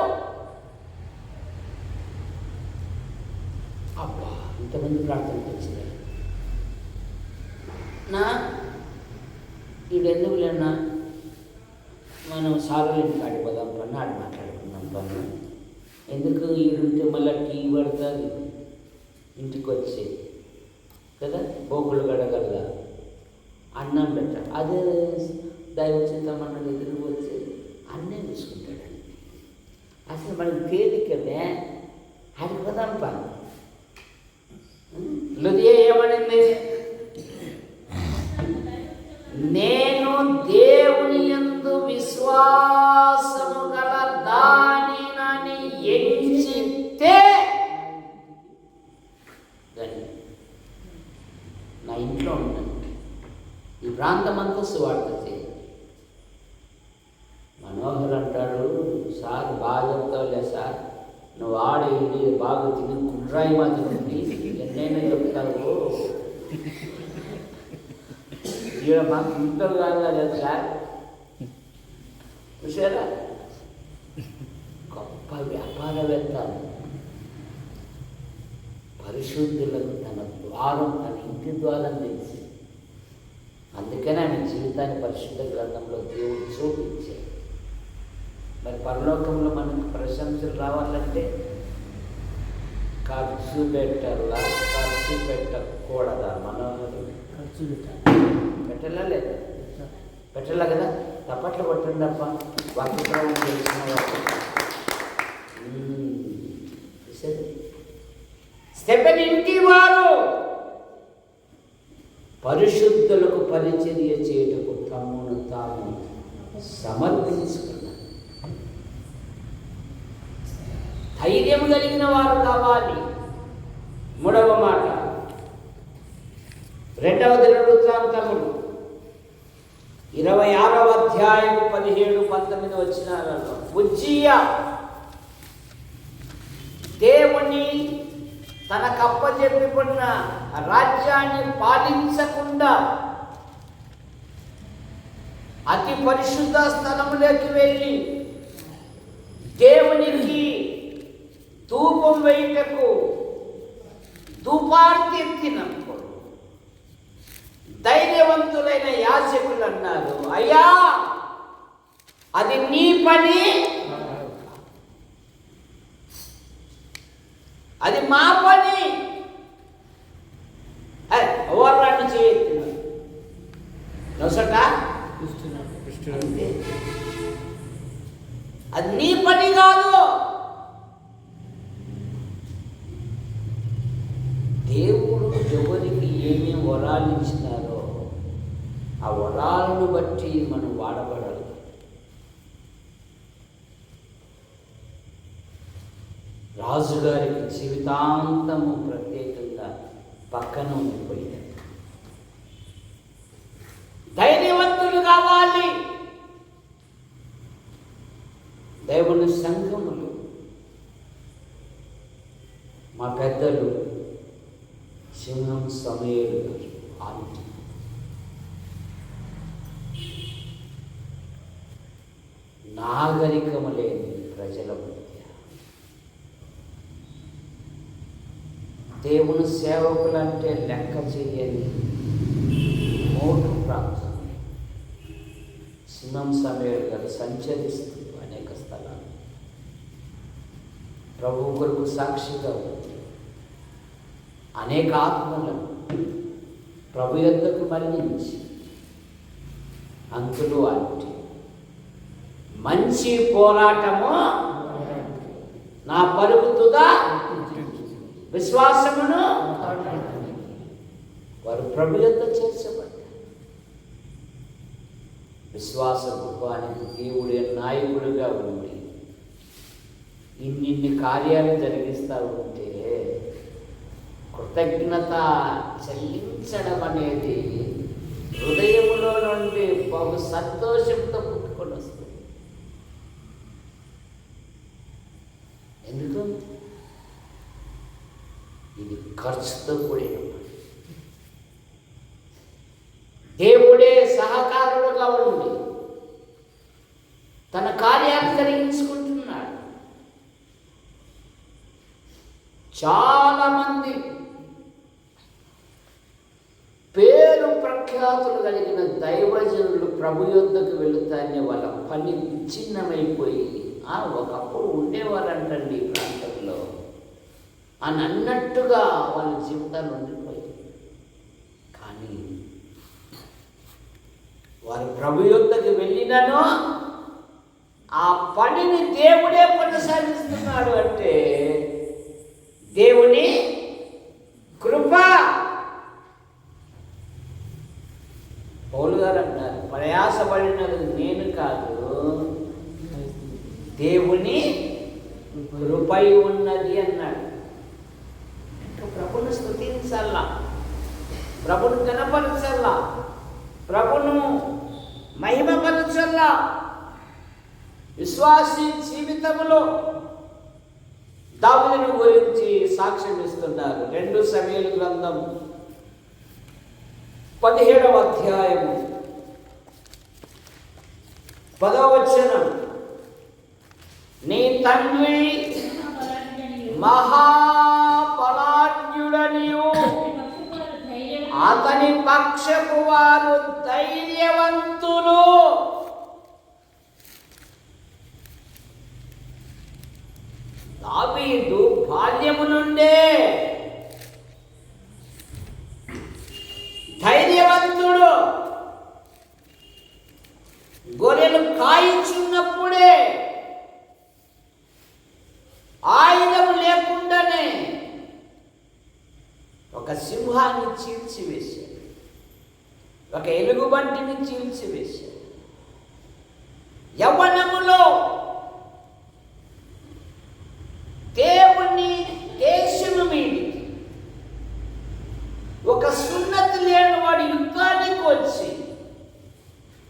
అబ్బా, ఇంతమంది ప్రార్థనకు వచ్చినారు. నా ఈడెందుకు లేనా, మనం సాగులేని కాడిపోదాం పన్ను, ఆడి మాట్లాడుకున్నాం పన్ను. ఎందుకు ఈడుంటే మళ్ళీ టీ పడుతుంది ఇంటికి వచ్చి కదా, బోగులు గడగల్లా అన్నం పెట్ట, అదే దైవ చింతమన్న ఎదురు వచ్చి అన్నం తీసుకుంటాడండి. అసలు మనకి తేలికనే హరిపదాం పని. లుదియా ఏమనింది? నేను దేవుని యందు విశ్వాసము గల దానినని ఎంచితే నా ఇంట్లో ఉంటాను, ఈ ప్రాంతం అంతా సువార్త చేయాలి. మనోహర్ అంటాడు, సార్ బాగా చెప్తావులే సార్, నువ్వు ఆడేది బాగా తిని కుట్రాయి మాత్రం ఉంది, ఎన్నైనా చెప్తావు. ఈడ మాకు ఇంట్లో కాదు కదా సార్, చూసారా గొప్ప వ్యాపారవేత్తలు, పరిశుద్ధులకు తన ద్వారం, తన ఇంటి ద్వారం తెలిసి, అందుకనే ఆయన జీవితాన్ని పరిశుద్ధ గ్రంథంలో దేవుడు చూపించాడు. మరి పరలోకంలో మనకు ప్రశంసలు రావాలంటే ఖర్చు పెట్టాలా, ఖర్చు పెట్టకూడదా? మనం ఖర్చు పెట్టాలా లేదా? పెట్టాలా కదా. తప్పట్లు కొట్టండి అప్ప, వాక్యప్రవం తెలిసిన వాళ్ళు. స్టెఫెన్ ఇంటి వారు పరిశుద్ధులకు పరిచర్య చేయుటకు తమ్మును తాము సమర్పించుకున్నారు. ధైర్యం కలిగిన వారు కావాలి. మూడవ మాట, 2వ దినవృత్తాంతములు 26వ అధ్యాయం 17-19 వచనాలలో ఉజ్జియా దేవుని తనకప్పజెప్పిన రాజ్యాన్ని పాలించకుండా అతి పరిశుద్ధ స్థలములోకి వెళ్ళి దేవునికి ధూపం వేయుటకు ధూపార్తి ఎత్తినప్పుడు ధైర్యవంతులైన యాజకులు అన్నారు, అయ్యా అది నీ పని, అది మా పని. ఓర్రాన్ని చేయెత్తినారు నొసట, అంతే. అది నీ పని కాదు. దేవుడు ఎవరికి ఏమేమి వరాలు ఇచ్చినారో ఆ వరాలను బట్టి మనం వాడబడాలి. రాజుగారికి జీవితాంతము ప్రత్యేకంగా పక్కన ఉండిపోయింది. ధైర్యవంతులు కావాలి. దేవుని సంఘములు మా పెద్దలు సింహం సమయలు గారు ఆంటీ, నాగరికము లేని ప్రజల మధ్య దేవుని సేవకులంటే లెక్క చేయని మోటు ప్రాంతం సింహం సమయలు గారు సంచరిస్తూ అనేక స్థలాలు ప్రభు కొరకు సాక్షిగా ఉంది. అనేక ఆత్మలను ప్రభు యొద్దకు మళ్లించి అంతులు అంటే మంచి పోరాటము నా పరుగుతుగా విశ్వాసమును వారు ప్రభు యొద్ద చేర్చబడ్డారు. విశ్వాస రూపానికి దేవుడే నాయకుడిగా ఉండి ఇన్నిన్ని కార్యాలు జరిగిస్తూ ఉంటే కృతజ్ఞత చెల్లించడం అనేది హృదయంలో నుండి బహు సంతోషంతో పుట్టుకొని వస్తుంది. ఎందుకు? ఇది ఖర్చుతో కూడిన పని. దేవుడే సహకారుడుగా ఉండి తన కార్యాలు జరిగించుకుంటున్నాడు. చాలా మంది పేరు ప్రఖ్యాతులు కలిగిన దైవజనులు ప్రభు యొద్దకు వెళుతానే వాళ్ళ పని విచ్ఛిన్నమైపోయి, ఒకప్పుడు ఉండేవారంటండి ఈ ప్రాంతంలో అని అన్నట్టుగా వాళ్ళ జీవితాలు ఉండిపోయాయి. కానీ వారు ప్రభు యొద్దకు వెళ్ళినను ఆ పనిని దేవుడే కొనసాగిస్తున్నాడు అంటే దేవుని కృప. పౌలు గారు అంటారు, ప్రయాసపడినది నేను కాదు, దేవుని కృపై ఉన్నది అన్నాడు. ప్రభును స్తుతించాలా, ప్రభును కనపరచాలా, ప్రభును మహిమపరచాలా. విశ్వాసి జీవితంలో దావీదును గురించి సాక్ష్యం ఇస్తున్నారు. 2 సమూయేలు గ్రంథం 17వ అధ్యాయము 10వ వచనం. నీ తండ్రి మహాబలాఢ్యుడనియు అతని పక్షపు వారు ధైర్యవంతులు. దావీదు బాల్యము నుండే ధైర్యవంతుడు. గొర్రెలు కాయిచున్నప్పుడే ఆయుధం లేకుండానే ఒక సింహాన్ని చీల్చివేశాడు, ఒక ఎలుగుబంటిని చీల్చివేశాడు. యవ్వనములో దేవుని దేశము మీదికి ఒక సున్నతి లేని వాడు యుద్ధానికి వచ్చి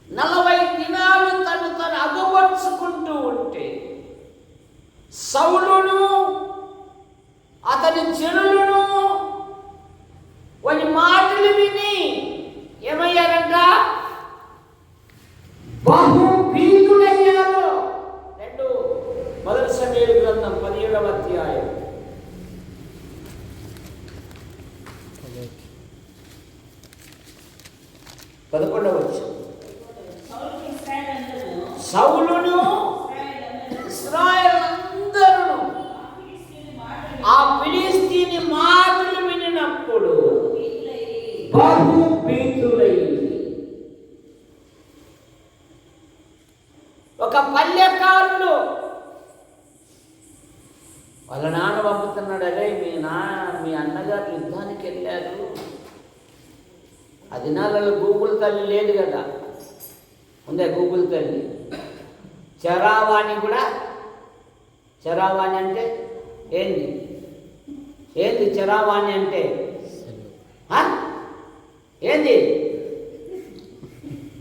40 దినాలు తను అగపరుచుకుంటూ ఉంటే సౌలును అతని జనులను వారి మాటలు విని ఏమయ్యారంట? బహు భీతులయ్యారు. 2 సమూయేలు గ్రంథం 17వ అధ్యాయం 11వ వచనం. సౌలును ఇశ్రాయేలందరూ ఆ ఫిలిష్తీయుని మాటలు వినినప్పుడు బహు భీతులైంది. ఒక పల్లెకారుడు వాళ్ళ నాన్న పంపుతున్నాడు, అరే మీ అన్నగారు యుద్ధానికి వెళ్ళారు. ఆ దినాలలో గూగుల్ తల్లి లేదు కదా, ఉందే గూగుల్ తల్లి. చరావాణి కూడా, చరావాణి అంటే ఏంది? చరావాణి అంటే ఏంది?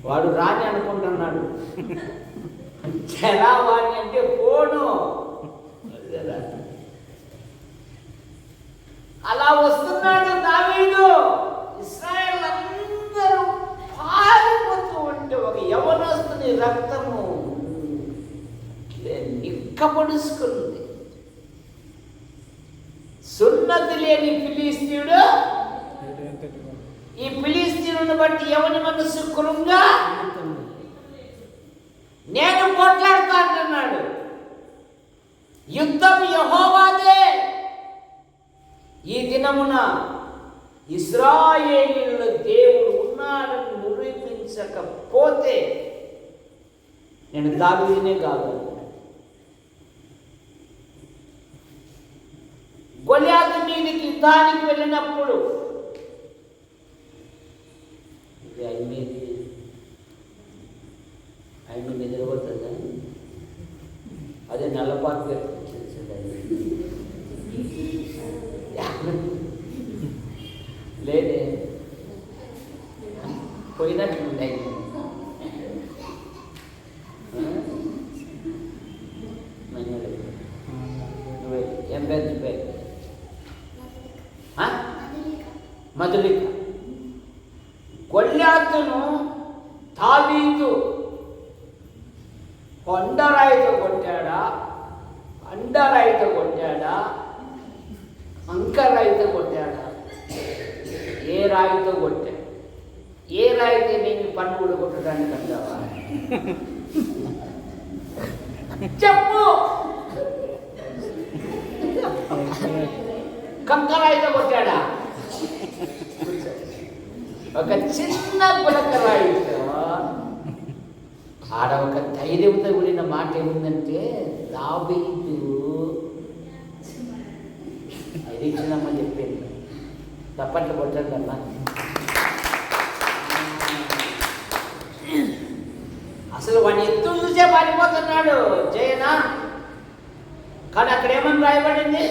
వాడు రాని అనుకుంటున్నాడు. చరావాణి అంటే ఫోను. అలా వస్తున్నాడు దావీదు. ఇశ్రాయేల్ అందరూ పారిపోతూ ఉంటే ఒక యవనస్తుని రక్తము నిక్కపడుచుకుంది. సున్నతి లేని ఫిలిష్తీయుడు ఈ ఫిలిష్తీయుని బట్టి ఎవని మనసు కురుంగా నేను పోట్లాడుతా అంటున్నాడు. యుద్ధం యెహోవాదే. ఈ దినమున ఇశ్రాయేలీయుల దేవుడు ఉన్నాడని నిరూపించకపోతే నేను దావీదునే కాదు. గొలియాతు మీదికి యుద్ధానికి వెళ్ళినప్పుడు ఆయన నిద్రపోతుందా? అదే నల్లపాటు లేదే, పోయినట్లుంటాయి. ఏం పేరు పేరు? మధులిక. గొల్యాతును దావీదు కొండరాయితో కొట్టాడా, అండరాయితో కొట్టాడా, అంకరాయితో కొట్టాడా? ఏ రాయితో కొట్టా? ఏ రాయితే నేను పన్ను కూడా కొట్టడానికి అంటావా? చెప్పు. కంకరాయితో కొట్టాడా? ఒక చిన్న గులకరాయితో. ఆడ ఒక ధైర్యంతో కూడిన మాట ఏముందంటే, దావీదు నిరీక్షణమని చెప్పింది. తప్పట్లు కొట్టండి అన్నా. అసలు వాడి ఎత్తు చూసే పారిపోతున్నాడు జయనా. కానీ అక్కడ ఏమని రాయబడింది?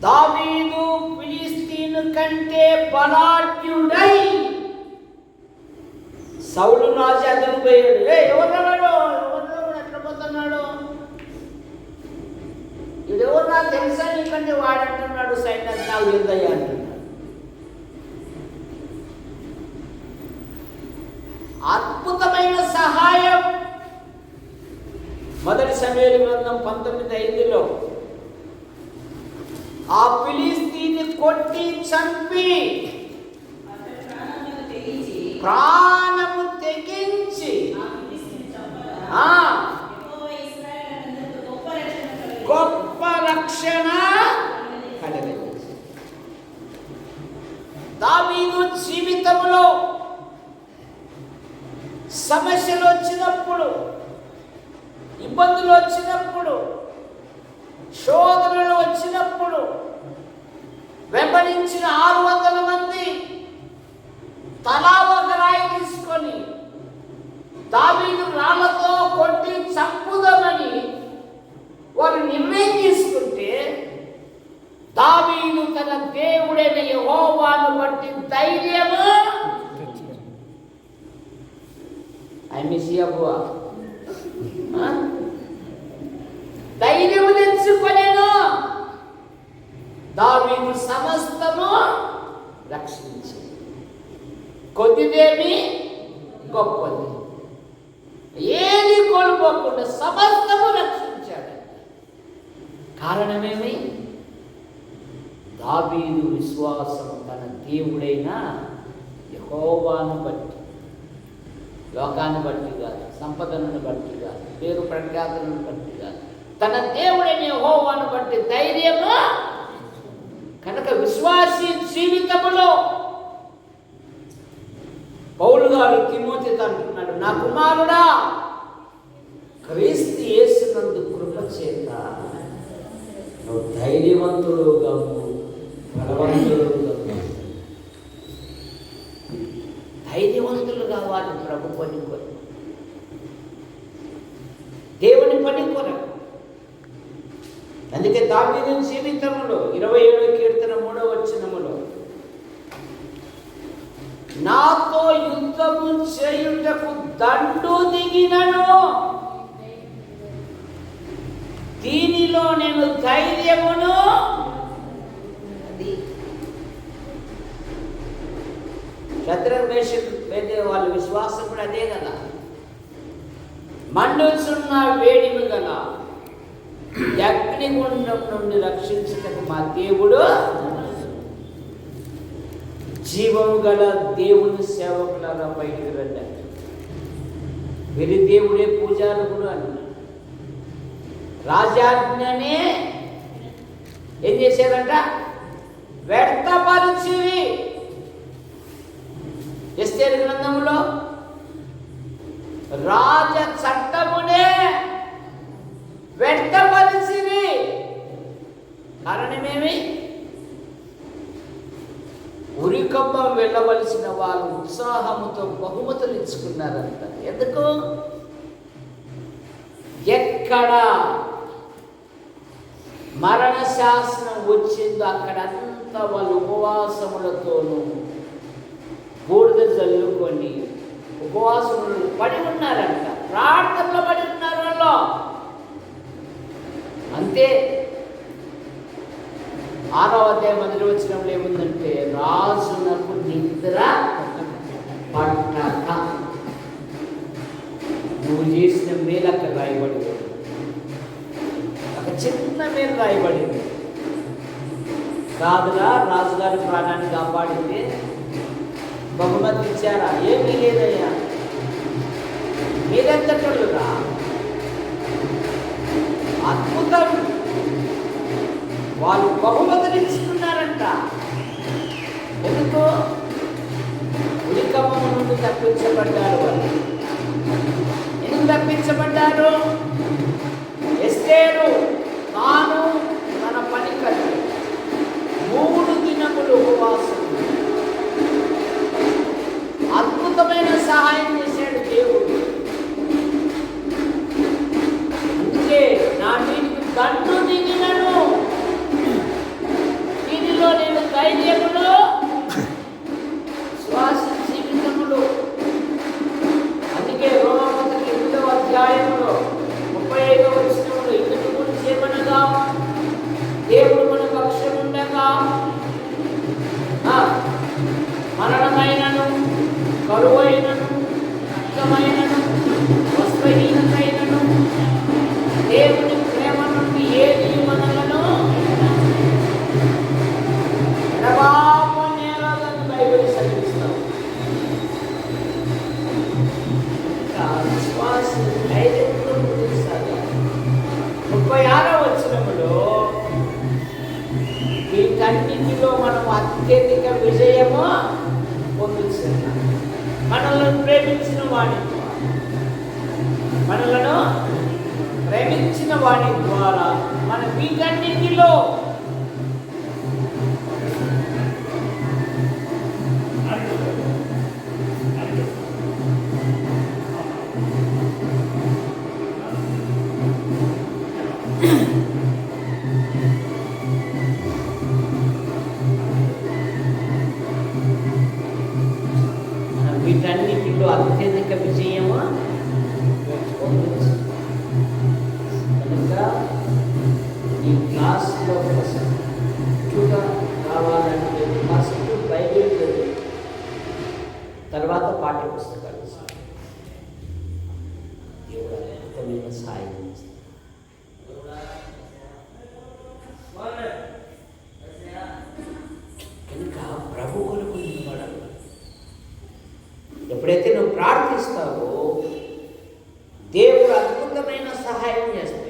దావీదు ఫిలిష్తీయుని కంటే బలాఢ్యుడై సౌలు రాజు అదిరిపోయాడు. ఎవరు ఎట్లా పోతున్నాడు? వీడెవరు నాకు తెలుసా నీకంటే వాడంటున్నాడు సైన్యాన్ని నాకు తెలుదయ్యా అంటున్నాడు. అద్భుతమైన సహాయం. మొదటి సమూయేలు గ్రంథం 19:5 ఆ ఫిలిష్తీయుని కొట్టి చంపి ప్రాణము తెగించి గొప్ప రక్షణ కలిగింది. దావీదు జీవితంలో సమస్యలు వచ్చినప్పుడు, ఇబ్బందులు వచ్చినప్పుడు, శోధనలు వచ్చినప్పుడు వెంబడించిన 600 మంది తలా ఒక రాయి తీసుకొని దావీదు రాళ్లతో కొట్టి చంపుదామని వారు నిర్ణయం తీసుకుంటే, దావీదు తన దేవుడైన యెహోవాను బట్టి ధైర్యము ధైర్యము తెచ్చుకొనెను. దావీదు సమస్తము రక్షించి, కొద్దిదేమి గొప్పది, ఏది కోల్పోకుండా సమస్తము రక్షించాడు. కారణమేమి? దావీదు విశ్వాసం తన దేవుడైన యెహోవాను బట్టి, లోకాన్ని బట్టి కాదు, సంపదలను బట్టి కాదు, పేరు ప్రఖ్యాతులను బట్టి కాదు, తన దేవుడైన యెహోవాను బట్టి ధైర్యము. కనుక విశ్వాసి జీవితములో పౌలు గారు తిమోతితో అంటున్నాడు, నా కుమారుడా, క్రీస్తు యేసునందు కృప చేత నువ్వు ధైర్యవంతుడుగా, బలవంతుడుగా, ధైర్యవంతులు కావాలి ప్రభు పని కొరకు, దేవుని పని కొరకు. అందుకే దావీదు జీవితంలో 27వ కీర్తన 3వ వచనములో, నాతో యుద్ధము చేయుటకు దండు దిగినను దీనిలో నేను ధైర్యమును. శత్రుఘ్న వాళ్ళ విశ్వాసం కూడా అదే కదా. మండుచున్న వేడిమి గల అగ్నిగుండం నుండి రక్షించుటకు మా దేవుడు, జీవము గల దేవుని సేవకులారా బయటికి రండి. వీరి దేవుడే పూజారుడు అన్నాడు. రాజాజ్ఞనే ఏం చేశారంట? వ్యర్థపరిచివి. ఎస్తేరు గ్రంథంలో రాజ చట్టమునే వ్యర్థపరిచివి. కారణమేమి? ఉరికంబం వెళ్ళవలసిన వాళ్ళు ఉత్సాహముతో బహుమతులు ఇచ్చుకున్నారంట. ఎందుకు? ఎక్కడ మరణ శాసనం వచ్చిందో అక్కడంతా వాళ్ళు ఉపవాసములతోనూ బూడిద జల్లుకొని ఉపవాసములు పడి ఉన్నారంట, ప్రార్థనలో పడి ఉన్నారు వాళ్ళు. అంతే. 6వ అధ్యాయం 1వ వచనంలో ఏముందంటే, రాజునకు నిద్ర పట్టక. నువ్వు చేసిన మేలు అక్కడ రాయబడింది, ఒక చిన్న మేలు రాయబడింది. కాదురా, రాజుగారి ప్రాణాన్ని కాపాడితే బహుమతి ఇచ్చారా? ఏమీ లేదయ్యా, మీరెంతటోళ్ళురా. అద్భుతం, వాళ్ళు బహుమతులు ఇచ్చుకున్నారంట. ఎందుకు? ఉరికమ్మము నుండి తప్పించబడ్డారు వాళ్ళు. ఎందుకు తప్పించబడ్డారు? ఎస్తేరు తాను తన పని కలిగి 3 దినములు ఉపవాసం, అద్భుతమైన సహాయం చేశాడు దేవుడు. అందుకే నా నీకు దండు దిగినను దీనిలో నేను ధైర్యములో శ్వాస జీవితములు. అందుకే రోమపత్రిక 8వ అధ్యాయంలో 35వ వచనంలో ఇందుకు గురించి ఏమనగా, కరువైనను, కష్టమైనను, వస్త్రహీనతైనను దేవుని ప్రేమ నుండి ఏది మనలను ఎడబాపనేలని బైబిల్ సెలవిస్తాం. ఇంకా విశ్వాసం ధైర్యంతో ముందుకు సాగాలి. 36వ వచనములో వీటన్నిటిలో మనం అత్యధిక విజయము పొందుతున్నాం. మనలను ప్రేమించిన వాడి ద్వారా మన వీటన్నిటిలో వీటన్నిటిలో అత్యధిక విజయము పొందవచ్చు. కనుక ఈ క్లాస్లో ఫస్ట్గా కావాలంటే ఫస్ట్ బైబిల్ చదివి తర్వాత పాఠ్య పుస్తకాలు దేవుడు అద్భుతమైన సాయం చేస్తాడు. కనుక ప్రభు కొరకు నిలబడాలి. ఎప్పుడైతే నువ్వు ప్రార్థిస్తావో దేవుడు అద్భుతమైన సహాయం చేస్తాడు.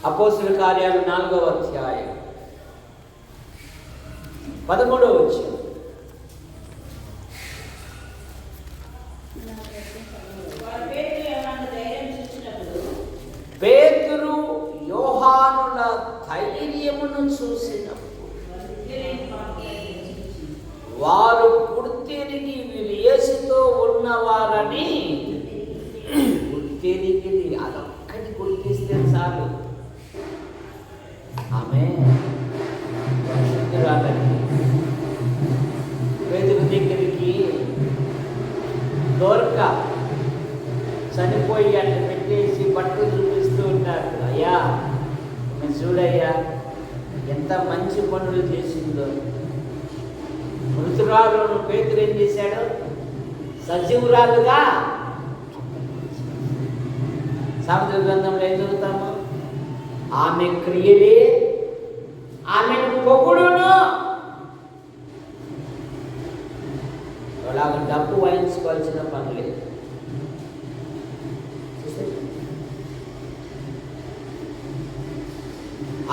అపోస్తలుల కార్యాలు 4వ అధ్యాయం 13వ వచనం. పేతురు యోహానుల ధైర్యమును చూసినప్పుడు వారు గుర్తిరిగి వీరు యేసుతో ఉన్నవారని గుర్తిరిగి అదొక్కటి గుర్తిస్తే చాలు. ఆమె పరిశుద్ధురాలని పేతురు దగ్గరికి దొరక చనిపోయి అట్లా పెట్టేసి బట్టలు చూపిస్తూ ఉంటారు. అయ్యా చూడయ్యా ఎంత మంచి పనులు చేసిందో. మృతురాలను పేతురు ఏం చేశాడు? సజీవురాలుగా. సామెతల గ్రంథంలో ఏం చదువుతాము? ఆమె క్రియలే ఆమెను పొగుడును. అలాగ డబ్బు వాయించుకోవాల్సిన పని లేదు.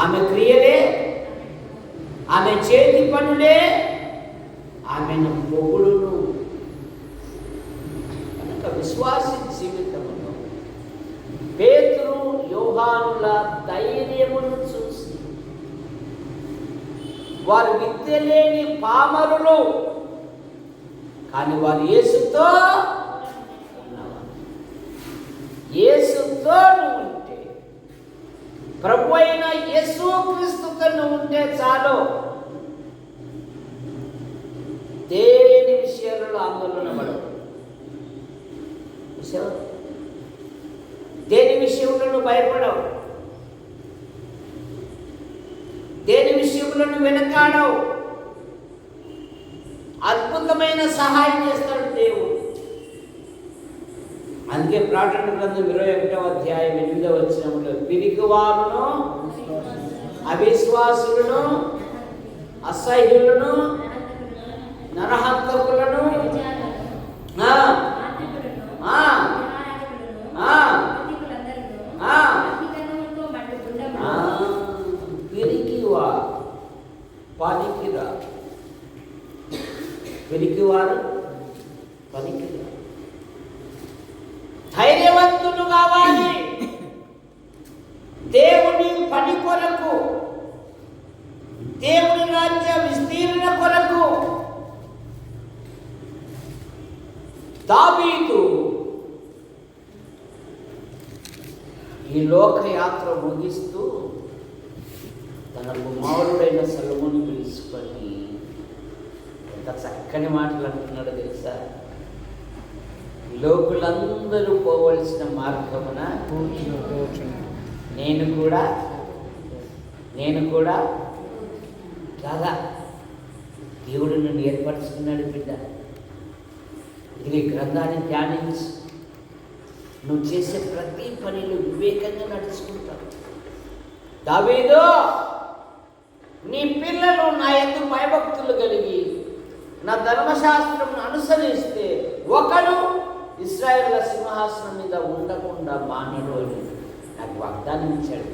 ఆమె క్రియలే, ఆమె చేతి పనులే ఆమెను పొగుడును. కనుక విశ్వాసి జీవితంలో పేతురు యోహానుల ధైర్యమును చూసి వారు విద్య లేని పామరులు, కానీ వారు యేసుతో ఉన్నవారు. యేసుతో నువ్వు ఉంటే, ప్రభు అయిన యేసుక్రీస్తుతో నువ్వు ఉంటే చాలు. దేని విషయాలలో ఆందోళన పడవు. దేని విషయంలో నువ్వు భయపడవు. దేని విషయంలో నువ్వు వెనకాడవు. అద్భుతమైన సహాయం చేస్తాడు దేవుడు. అందుకే ప్రకటన గ్రంథం 21వ అధ్యాయం 8వ వచనంలో పిరికివారును, అవిశ్వాసులను, అసహ్యులను, నరహంతకులను, పిరికివా పనికిరా, పిరికివారు పనికిరా. ధైర్యవంతులు కావాలి. దేవుని పని కొరకు, దేవుని రాజ్య విస్తీర్ణ కొరకు. దావీదు ఈ లోకయాత్ర ముగిస్తూ తన కుమారుడైన సొలొమోను పిలుచుకొని ఎంత చక్కని మాటలు అంటున్నాడో తెలుసా? లోకులందరూ పోవలసిన మార్గమున నేను కూడా రాగా దేవుడు నన్ను ఏర్పరచుకున్నాడు బిడ్డ. ఇది ఈ గ్రంథాన్ని ధ్యానించి నువ్వు చేసే ప్రతి పనిలో వివేకంగా నడుచుకుంటావు. దావీదు, నీ పిల్లలు నా యందు భయభక్తులు కలిగి నా ధర్మశాస్త్రం అనుసరిస్తే ఒకడు ఇశ్రాయేలు సింహాసనం మీద ఉండకుండా మానడు అని నాకు వాగ్దానం ఇచ్చాడు.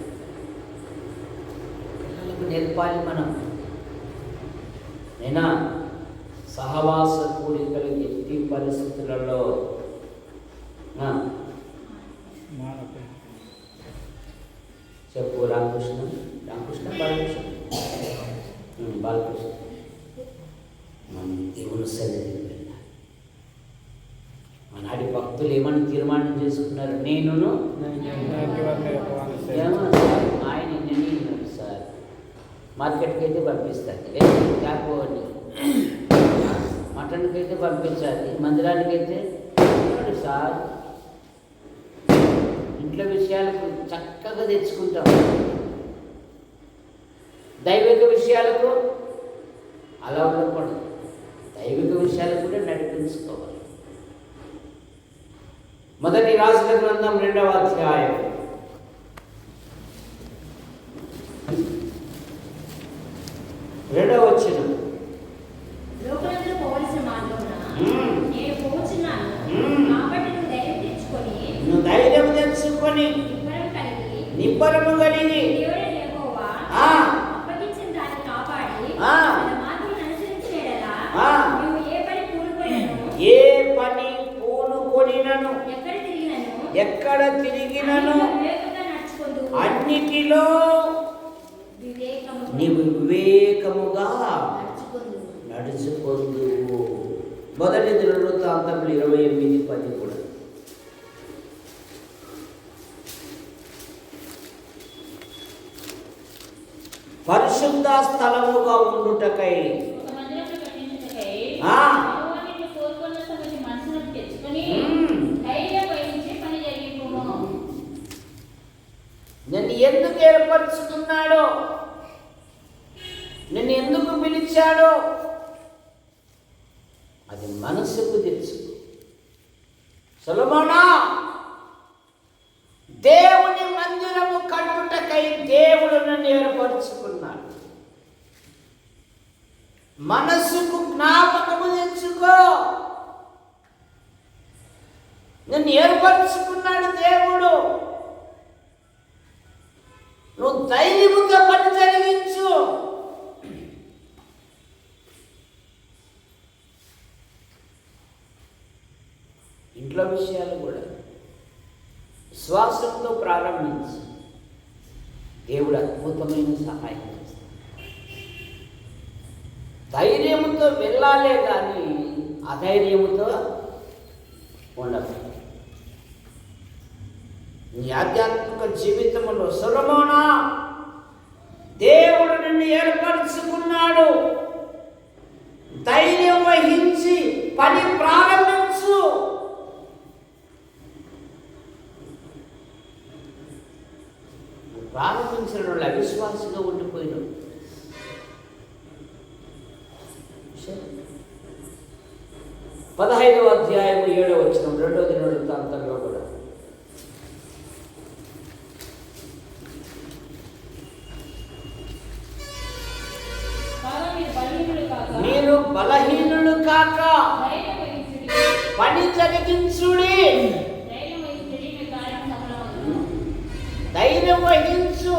పిల్లలకు నేర్పాలి మనం. నేనా సహవాస కూడికలు ఎట్టి పరిస్థితులలో చెప్పు. రామకృష్ణ బాలకృష్ణ మనం దేవుని సన్నిధికి వెళ్ళాలి. మనాడి భక్తులు ఏమని తీర్మానం చేసుకున్నారు? నేనును ఆయన నిర్ణయించాను సార్. మార్కెట్కి అయితే పంపిస్తాను, లేకపోతే మటన్కి అయితే పంపించాలి, మందిరానికి అయితే సార్. ఇంట్లో విషయాలకు చక్కగా తెచ్చుకుంటాం, దైవిక విషయాలకు అలా ఉండకూడదు. దైవిక విషయాలకు కూడా నడిపించుకోవాలి. మొదటి రాజుల గ్రంథం 2వ అధ్యాయం 2వ వచనం. లోకమందు పోవలసిన మార్గమున నేను పోవచ్చున్నాను, కాబట్టి నువ్వు ధైర్యం తెచ్చుకొని నిబ్బరము కలిగి దేవుడైన యెహోవా అప్పగించిన దాన్ని కాపాడి తన మార్గమును అనుసరించిన యెడల నువ్వు ఏ పని పూనుకొనినను ఎక్కడ తిరిగినను అన్నిటిలో నీవు వివేకముగా నడుచుకొందువు. మొదటి దినవృత్తాంతములు 28:10 కూడా. పరిశుద్ధ స్థలముగా ఉండుటకై నన్ను ఎందుకు ఏర్పరచుకున్నాడో, నిన్ను ఎందుకు పిలిచాడో అది మనసుకు తెలుసు. సొలొమోనా, దేవుని మందిరము కట్టుటకై దేవుడు నన్ను ఏర్పరచుకున్నాడు. మనసుకు జ్ఞాపకము తెచ్చుకో. నిన్ను ఏర్పరచుకున్నాడు దేవుడు. నువ్వు ధైర్యముగా పని జరిగించు. ఇంట్లో విషయాలు కూడా విశ్వాసంతో ప్రారంభించు. దేవుడు అద్భుతమైన సహాయం చేస్తాడు. ధైర్యముతో వెళ్ళాలే కానీ అధైర్యముతో ఉండదు. నీ ఆధ్యాత్మిక జీవితంలో సొలొమోనా, దేవుడు నిన్ను ఏర్పరచుకున్నాడు. ధైర్యం వహించి పని ప్రారంభించు. ప్రారంభించిన వాళ్ళు అవిశ్వాసంగా ఉండిపోయినావు. 15వ అధ్యాయం 7వ వచనం 2వ దినవృత్తాంతంలో కూడా. మీరు బలహీనులు కాక పని జరిగించుడి. ధైర్యం వహించు.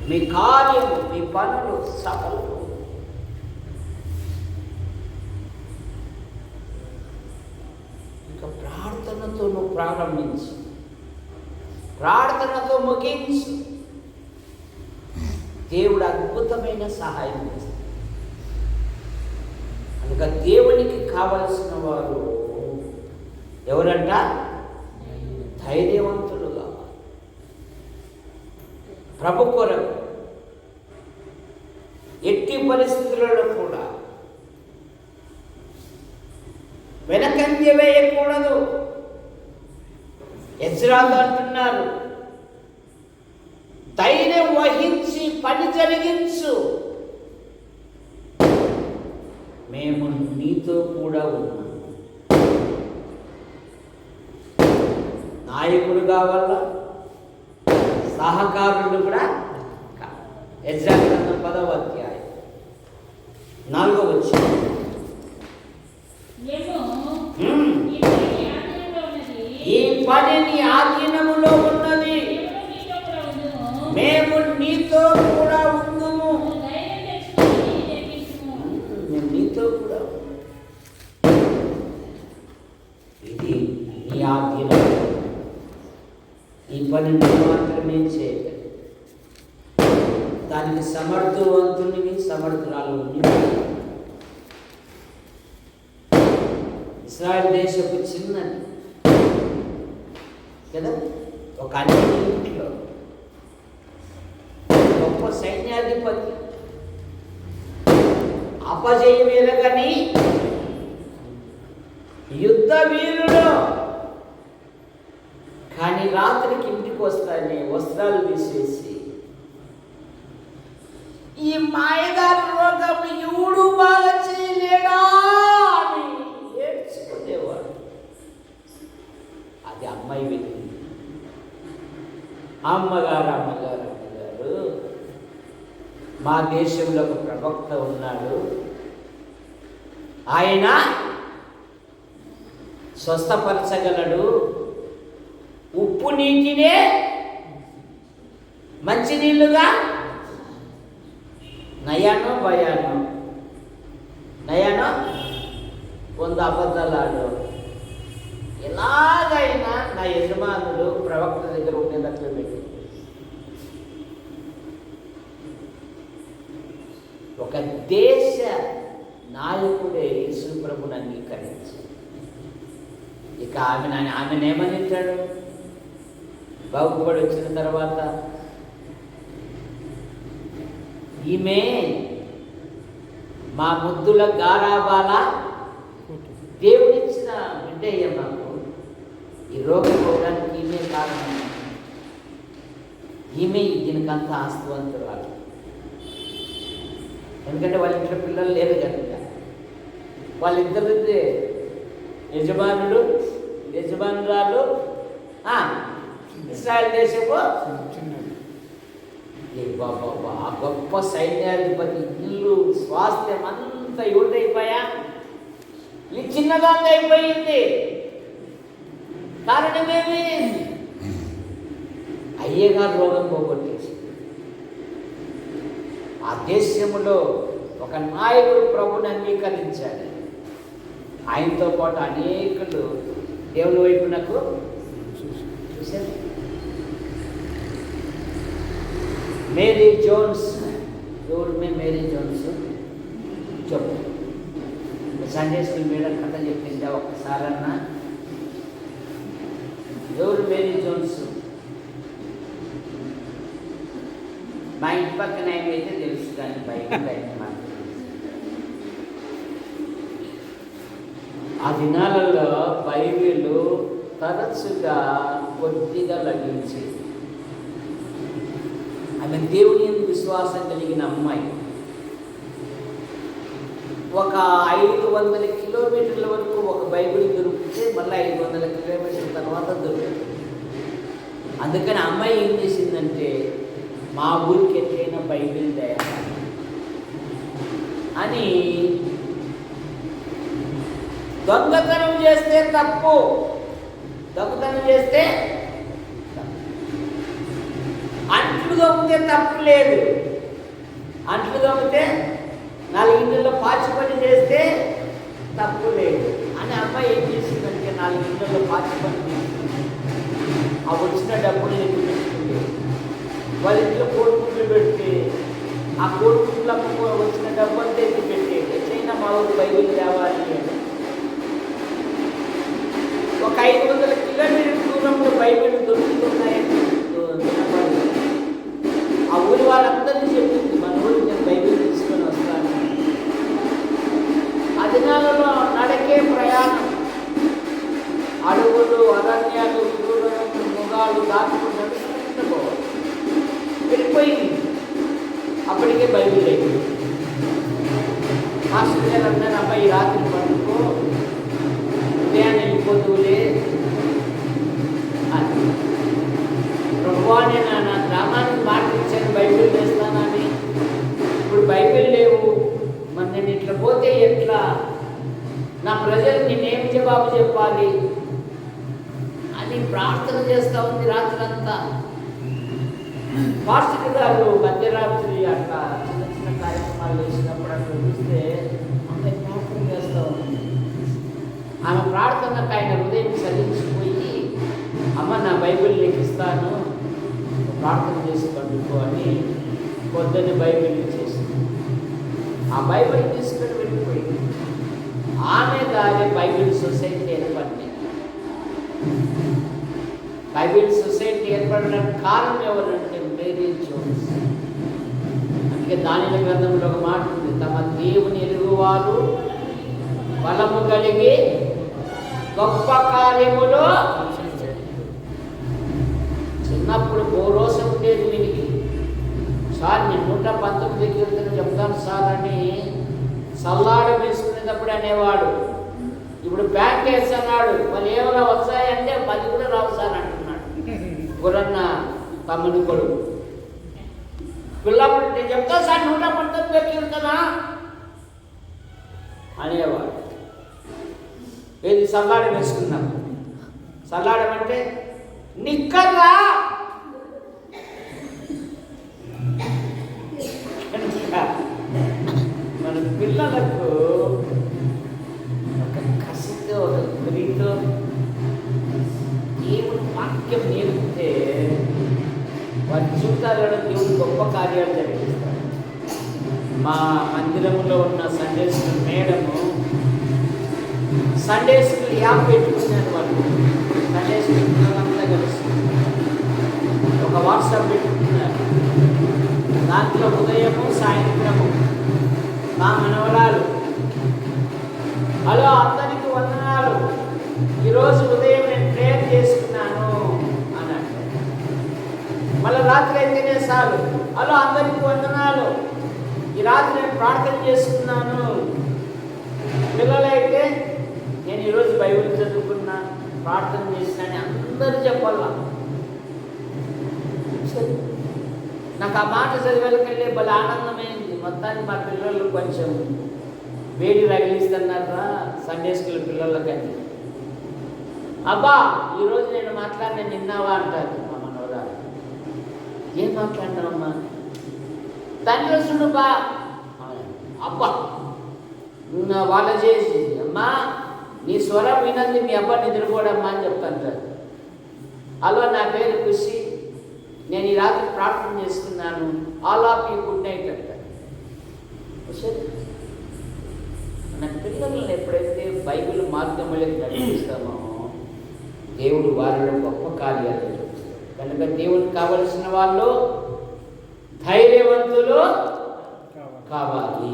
మీ కార్యము, మీ పనులు సఫలం. ఇంకా ప్రార్థనతో నువ్వు ప్రారంభించు, ప్రార్థనతో ముగించు. దేవుడు అద్భుతమైన సహాయం చేస్తాడు. కనుక దేవునికి కావలసిన వారు ఎవరంట? ధైర్యవంతులు కావాలి. ప్రభు కొరకు ఎట్టి పరిస్థితులలో కూడా వెనకంజ వేయకూడదు. ఎజ్రాలు అంటున్నారు, ధైర్యం వహించి పని జరిగించు. మేము నీతో కూడా ఉన్నాము. నాయకుడు కావాలా, సహకారులు కూడా కావాలి. యెషయా గ్రంథం 10వ అధ్యాయం 4వ వచనం. ఈ పని నీ ఆధీనములో ఉన్నది, మేము నీతో కూడా ఉందుము. మేము నీతో కూడా, ఇది నీ ఆధీనం. ఈ పని నువ్వు మాత్రమే చేయగలవు. దానికి సమర్థవంతునివి, సమర్థురాలు. ఇశ్రాయేల్ దేశపు చిన్నది కదా, ఒక అన్నింటిలో గొప్ప సైన్యాధిపతి, అపజయమేలగని యుద్ధ వీరుడు. కానీ రాత్రికి ఇంటికి వస్తానే వస్త్రాలు తీసేసి, ఈ మాయదారు రోగం ఎవడు బాగా చేయలేడా అని ఏడ్చుకునేవాడు. అది అమ్మాయి వెళ్ళి, అమ్మగారు మా దేశంలో ఒక ప్రవక్త ఉన్నాడు, ఆయన స్వస్థపరచగలడు, ఉప్పు నీటినే మంచినీళ్ళుగా, నయానో భయానో, నయానో కొంత అబద్ధాలాడు, ఎలాగైనా నా యజమానులు ప్రవక్త దగ్గర ఉండేటట్లు పెట్టి ఒక దేశ నాయకుడే యేసు ప్రభుని అంగీకరించి, ఇక ఆమెను ఏమని ఇచ్చాడు? బాగుపడి వచ్చిన తర్వాత, ఈమె మా ముద్దుల గారాబాల దేవుడిచ్చిన బిడ్డయ్య, మాకు ఈ రోగం పోవడానికి ఈమె కారణం, ఈమె దీనికంత ఆస్తివంతురాలు. ఎందుకంటే వాళ్ళ ఇంట్లో పిల్లలు లేరు కనుక, వాళ్ళిద్దరిదే యజమానురాలు ఇశ్రాయేల్ దేశపు బాబా, ఆ గొప్ప సైన్యాధిపతి ఇల్లు స్వాస్థ్యం అంతా ఎవరిదైపోయా, ఈ చిన్నదాన్ని అయిపోయింది. కారణమేమి? అయ్యగారు రోగం పోగొట్టేసి. ఆ దేశంలో ఒక నాయకుడు ప్రభుని అంగీకరించాడు. ఆయనతో పాటు అనేకులు దేవుని వైపునకు చూశారు. మేరీ జోన్స్, ఎవరు మేరీ జోన్స్? చెప్పు. సండే స్కూల్ మేడం కథ చెప్పిందా ఒక్కసారన్నా? ఎవరు మేరీ జోన్స్? మా ఇంటి పక్కన ఏమైతే తెలుసు, కానీ బయట మాకు ఆ దినాలలో బైబిల్ తరచుగా కొద్దిగా లభించి, ఆమె దేవుని విశ్వాసం కలిగిన అమ్మాయి. ఒక 500 కిలోమీటర్ల వరకు ఒక బైబిల్ దొరికితే మళ్ళీ 500 కిలోమీటర్ల తర్వాత దొరుకుతుంది. అందుకని అమ్మాయి ఏం చేసిందంటే, మా ఊరికి ఎట్లయినా బైబిల్ తయారు అని దొంగతనం చేస్తే తప్పు, దొంగతనం చేస్తే అంట్లు దొంగితే తప్పు లేదు. అంట్లు దొంగితే 4 ఇంట్లో పాచి పని చేస్తే తప్పు లేదు అని అమ్మాయి ఏం చేసిందంటే, 4 ఇంట్లో పాచి పని ఆ వచ్చిన డబ్బులు ఎందుకు పెట్టుకుంది. వాళ్ళ ఇంట్లో కోడిగుడ్లు పెడితే ఆ కోడిగుడ్లకు వచ్చిన డబ్బు అంతా ఎందుకు పెట్టి ఎట్లయినా మా ఊరు బైబిల్ తేవాలి అని ఒక 500 కిలోమీటర్ల దూరంలో బైబిల్ దొరుకుతున్నాయని ఆ ఊరి వాళ్ళందరినీ చెప్పింది, మన ఊరికి నేను బైబిల్ తీసుకొని వస్తాను. ఆ దినాలలో నడకే ప్రయాణం, అడవులు, అరణ్యాలు, మృగాలు దాటుకుని నడుచుకుంటూ పోవాలి. వెళ్ళిపోయింది. అప్పటికే బైబిల్ అయిపోయింది. మాస్టర్ గారు అన్నారు, అబ్బాయి రాత్రి పండుకో, ఉదయాన్నే వెళ్ళిపోతులే అని. ప్రభువా, నేను నా గ్రామానికి మాట ఇచ్చాను బైబిల్ వేస్తానని, ఇప్పుడు బైబిల్ లేవు, మరి నేను ఇట్లా పోతే ఎట్లా? నా ప్రజలు నేనేం జవాబు చెప్పాలి అని ప్రార్థన చేస్తూ ఉంది రాత్రంతా. పాస్టర్ గారు మధ్యరాత్రి అట్లా చిన్న చిన్న కార్యక్రమాలు చేసినప్పుడు అట్లా చూస్తే ఆమె ప్రార్థన చేస్తూ ఉంది. ఆమె ప్రార్థనకు ఆయన హృదయం సలించిపోయి, అమ్మ నా బైబిల్ నీకు ఇస్తాను, ప్రార్థన చేసి పండుకో అని పొద్దున్న బైబిల్ ఇచ్చేసింది. ఆ బైబిల్ తీసుకొని వెళ్ళిపోయింది. ఆమె దాని బైబిల్ సొసైటీ ఏర్పడింది. బైబిల్ సొసైటీ ఏర్పడడానికి కారణం ఎవరంటే మేరీ జోన్స్. అందుకే దానిల గ్రంథంలో ఒక మాట ఉంది, తమ దేవుని ఎరుగువారు బలము కలిగి గొప్ప కార్యములు. చిన్నప్పుడు బోరోసం ఉండేది వీనికి. సార్ నేను 119 కీర్తన చెప్తాను సార్ అని సల్లాడ వేసుకునేటప్పుడు అనేవాడు. ఇప్పుడు ప్యాంట్ వేస్తున్నాడు, వాళ్ళు ఏమైనా వస్తాయంటే 10 కూడా రావు సార్ అంటున్నాడు. గురన్న తమ్ముని కొడుకు పిల్లప్పుడు నేను చెప్తా సార్ 119 కీర్తన అనేవాడు. ఏది సల్లాడ వేసుకున్నాం. సల్లాడం అంటే నిక్కర్రా. మన పిల్లలకు ఒక కసితో, ఒక గురితో దేవుడు వాక్యం నేర్పితే వారి జీవితాలలో దేవుడు గొప్ప కార్యాలు జరిగిస్తాడు. మా మందిరంలో ఉన్న Sunday school madam Sunday school app పెట్టుకున్నాను. వాళ్ళు సండే స్కూల్ పిల్లలంతా కలిసి ఒక వాట్సాప్ పెట్టుకున్నారు. దాంట్లో ఉదయము సాయంత్రము మా మనవరాలు, హలో అందరికీ వందనాలు, ఈరోజు ఉదయం నేను ప్రేయర్ చేసుకున్నాను అని అంటే, మళ్ళీ రాత్రి అయితేనే చాలు, హలో అందరికీ వందనాలు, ఈ రాత్రి నేను ప్రార్థన చేసుకున్నాను. పిల్లలైతే నేను ఈరోజు బైబిల్ చదువుకున్నాను, ప్రార్థన చేసినాను అందరూ చెప్పాలా. నాకు ఆ మాట చదివేళ్ళకెళ్ళి భలే ఆనందమైంది. మొత్తాన్ని మా పిల్లలు కొంచెం వేడి రగిలిస్తున్నారా సండే స్కూల్ పిల్లలకని. అబ్బా ఈరోజు నేను మాట్లాడిన నిన్నావా అంటారు మా మనవరాలు. ఏం మాట్లాడినావమ్మా? తండ్రి చూడు బా. అబ్బా వాళ్ళ చేసి, అమ్మా నీ స్వరం వినంది మీ అబ్బా నిద్రపోడమ్మా అని చెప్తాంటారు. హలో నా పేరు ఖుషి, నేను ఈ రాత్రి ప్రార్థన చేస్తున్నాను, all of you good night అంటారు. మన పిల్లలను ఎప్పుడైతే బైబిల్ మార్గంలోకి నడిపిస్తామో దేవుడు వారిలో గొప్ప కార్యాలు చేస్తాడు. కనుక దేవుడికి కావలసిన వాళ్ళు ధైర్యవంతులు కావాలి.